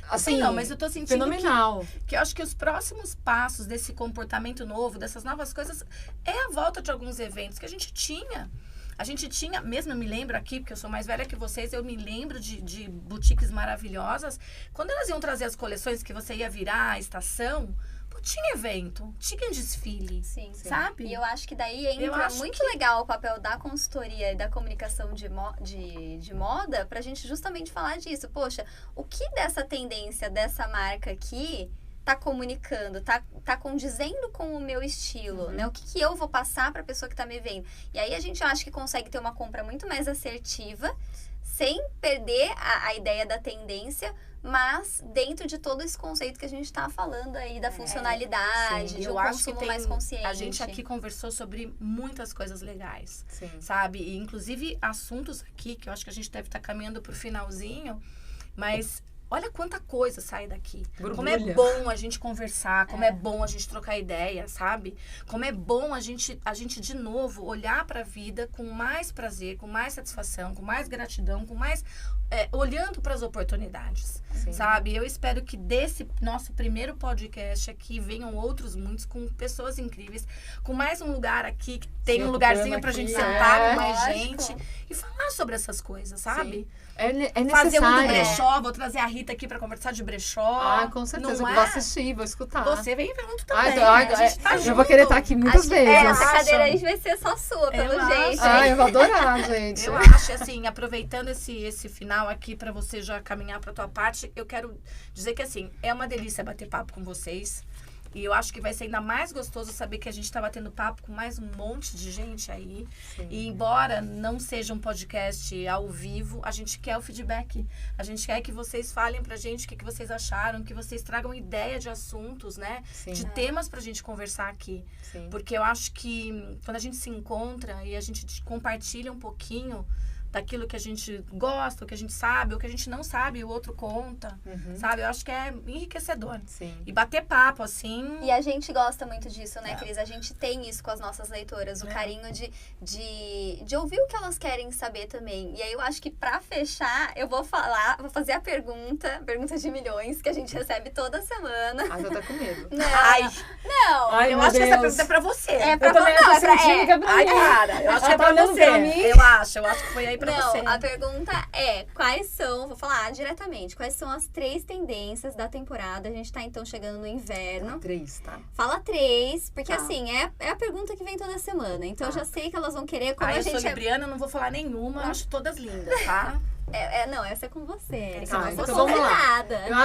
assim, não, mas eu tô sentindo fenomenal. Que eu acho que os próximos passos desse comportamento novo, dessas novas coisas, é a volta de alguns eventos que a gente tinha. A gente tinha, mesmo eu me lembro aqui, porque eu sou mais velha que vocês, eu me lembro de boutiques maravilhosas. Quando elas iam trazer as coleções que você ia virar a estação... Tinha evento, tinha desfile, sabe? E eu acho que daí entra muito legal o papel da consultoria e da comunicação de moda pra gente justamente falar disso. Poxa, o que dessa tendência, dessa marca aqui tá comunicando, tá condizendo com o meu estilo, né? O que eu vou passar pra pessoa que tá me vendo? E aí a gente acha que consegue ter uma compra muito mais assertiva, sem perder a ideia da tendência, mas dentro de todo esse conceito que a gente está falando aí da funcionalidade, de um consumo mais consciente. A gente aqui conversou sobre muitas coisas legais, sabe? E inclusive assuntos aqui que eu acho que a gente deve estar caminhando pro finalzinho, mas olha quanta coisa sai daqui. Borbulha. Como é bom a gente conversar, como é bom a gente trocar ideia, sabe? Como é bom a gente de novo olhar para a vida com mais prazer, com mais satisfação, com mais gratidão, com mais olhando para as oportunidades, sabe? Eu espero que desse nosso primeiro podcast aqui venham outros muitos com pessoas incríveis, com mais um lugar aqui que tem um lugarzinho pra gente sentar com mais gente e falar sobre essas coisas, sabe? É necessário. Fazer um do brechó, vou trazer a Rita aqui pra conversar de brechó. Com certeza, eu vou assistir, vou escutar. Você vem junto também. Eu vou querer estar aqui muitas vezes. Essa cadeira aí vai ser só sua, pelo jeito. Eu vou adorar, gente. Eu acho, assim, aproveitando esse final aqui pra você já caminhar pra tua parte, eu quero dizer que, assim, é uma delícia bater papo com vocês. E eu acho que vai ser ainda mais gostoso saber que a gente tá batendo papo com mais um monte de gente aí. E embora não seja um podcast ao vivo, a gente quer o feedback. A gente quer que vocês falem pra gente o que vocês acharam, que vocês tragam ideia de assuntos, né? De temas pra gente conversar aqui. Porque eu acho que quando a gente se encontra e a gente compartilha um pouquinho daquilo que a gente gosta, o que a gente sabe, o que a gente não sabe, o outro conta, sabe? Eu acho que é enriquecedor. E bater papo, assim... E a gente gosta muito disso, né, Cris? A gente tem isso com as nossas leitoras, o carinho de ouvir o que elas querem saber também. E aí eu acho que pra fechar, eu vou fazer a pergunta de milhões, que a gente recebe toda semana. Ai, eu tô com medo. Não. Ai, eu acho que essa pergunta é pra você. É pra você. Ai, cara, eu acho que é pra você. Eu acho que foi aí pra você. A pergunta é, vou falar diretamente, quais são as 3 tendências da temporada? A gente tá, então, chegando no inverno. 3, tá? Fala 3, porque, assim, é a pergunta que vem toda semana. Então, eu já sei que elas vão querer, como a gente... Eu sou libriana, eu não vou falar nenhuma, eu acho todas lindas, tá? Não, essa é com você, Erika. Tá, Você então foi vamos lá. convidada. Eu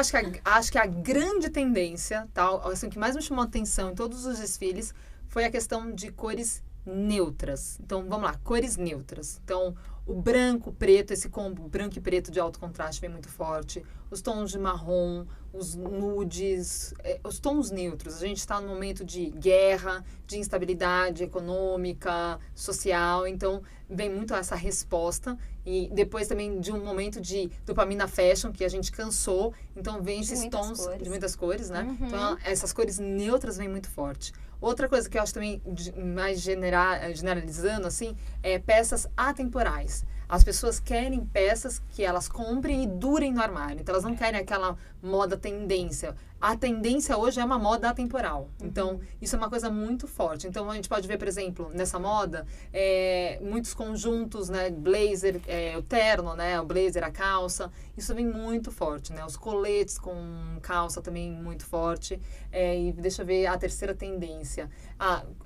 acho que a grande tendência, tá? Assim, o que mais me chamou a atenção em todos os desfiles foi a questão de cores neutras. Então, vamos lá, cores neutras. Então, o branco, preto, esse combo branco e preto de alto contraste vem muito forte. Os tons de marrom, os nudes, os tons neutros. A gente está num momento de guerra, de instabilidade econômica, social. Então, vem muito essa resposta. E depois também de um momento de dopamina fashion, que a gente cansou. Então, vem esses tons de muitas cores, né? Uhum. Então, essas cores neutras vêm muito forte. Outra coisa que eu acho também mais generalizando, assim, é peças atemporais. As pessoas querem peças que elas comprem e durem no armário. Então, elas não querem aquela moda tendência. A tendência hoje é uma moda atemporal. Então, isso é uma coisa muito forte. Então, a gente pode ver, por exemplo, nessa moda, muitos conjuntos, né? Blazer, o terno, né? O blazer, a calça. Isso vem muito forte, né? Os coletes com calça também muito forte. E deixa eu ver a terceira tendência.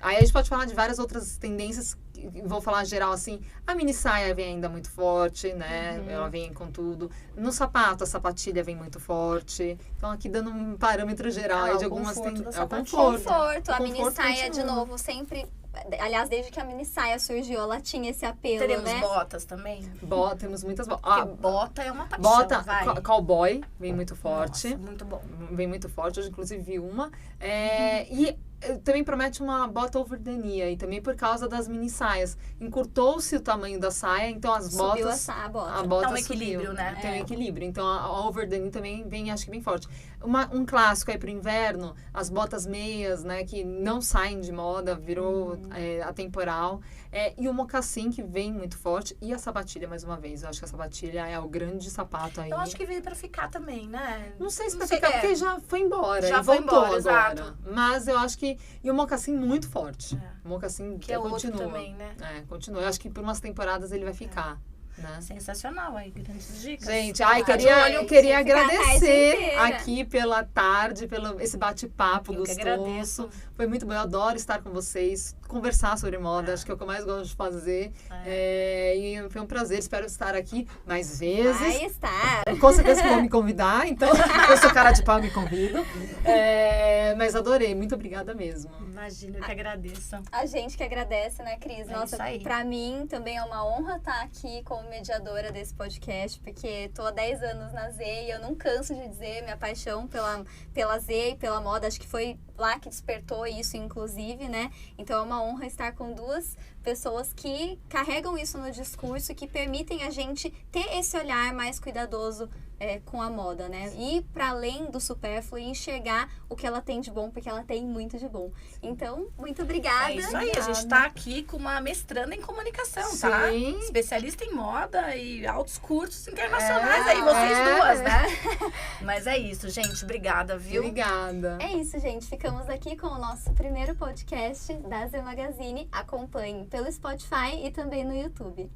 Aí a gente pode falar de várias outras tendências. Vou falar geral assim, a mini saia vem ainda muito forte, né? Ela vem com tudo. No sapato, a sapatilha vem muito forte. Então, aqui dando um parâmetro geral de algumas tendências. Conforto. A mini saia, de novo, sempre... Aliás, desde que a mini saia surgiu, ela tinha esse apelo, Teremos né? botas também? Temos muitas botas. Porque bota é uma paixão, Bota, vai. cowboy, vem muito forte. Nossa, muito bom. Vem muito forte, hoje inclusive vi uma. E também promete uma bota over the knee, e também por causa das mini saias. Encurtou-se o tamanho da saia, então as botas... Subiu a bota. A bota Dá um equilíbrio, subiu, né? Tem um equilíbrio. Então, a over the knee também vem, acho que bem forte. Um clássico aí pro inverno, as botas meias, né? Que não saem de moda, virou atemporal. E o mocassim, que vem muito forte. E a sapatilha, mais uma vez. Eu acho que a sapatilha é o grande sapato aí. Eu acho que veio pra ficar também, né? Não sei se pra ficar, porque já foi embora. Já e foi voltou embora, agora. exato. Mas eu acho que... E o mocassim muito forte. O mocassim Que é continua. outro também, né? Continua. Eu acho que por umas temporadas ele vai ficar. Né? Sensacional aí, grandes dicas. Gente, eu queria ficar a tarde agradecer inteira. aqui pela tarde, pelo esse bate-papo Eu que gostoso. agradeço. Foi muito bom, eu adoro estar com vocês, conversar sobre moda, acho que é o que eu mais gosto de fazer. E foi um prazer, espero estar aqui mais vezes. Vai estar. Com certeza que vão me convidar, então eu sou cara de pau, me convido. Mas adorei, muito obrigada mesmo. Imagina, eu que agradeço. A gente que agradece, né, Cris? Isso aí. Pra mim também é uma honra estar aqui como mediadora desse podcast, porque tô há 10 anos na Z e eu não canso de dizer minha paixão pela Z e pela moda. Acho que foi lá que despertou isso, inclusive, né? Então é uma honra estar com duas pessoas que carregam isso no discurso, que permitem a gente ter esse olhar mais cuidadoso com a moda, né? Ir para além do supérfluo e enxergar o que ela tem de bom, porque ela tem muito de bom. Então, muito obrigada. É isso aí, a gente tá aqui com uma mestranda em comunicação, tá? Sim. Especialista em moda e altos cursos internacionais aí, vocês duas, né? Mas é isso, gente, obrigada, viu? Obrigada. É isso, gente. Ficamos aqui com o nosso primeiro podcast da Z Magazine. Acompanhem pelo Spotify e também no YouTube.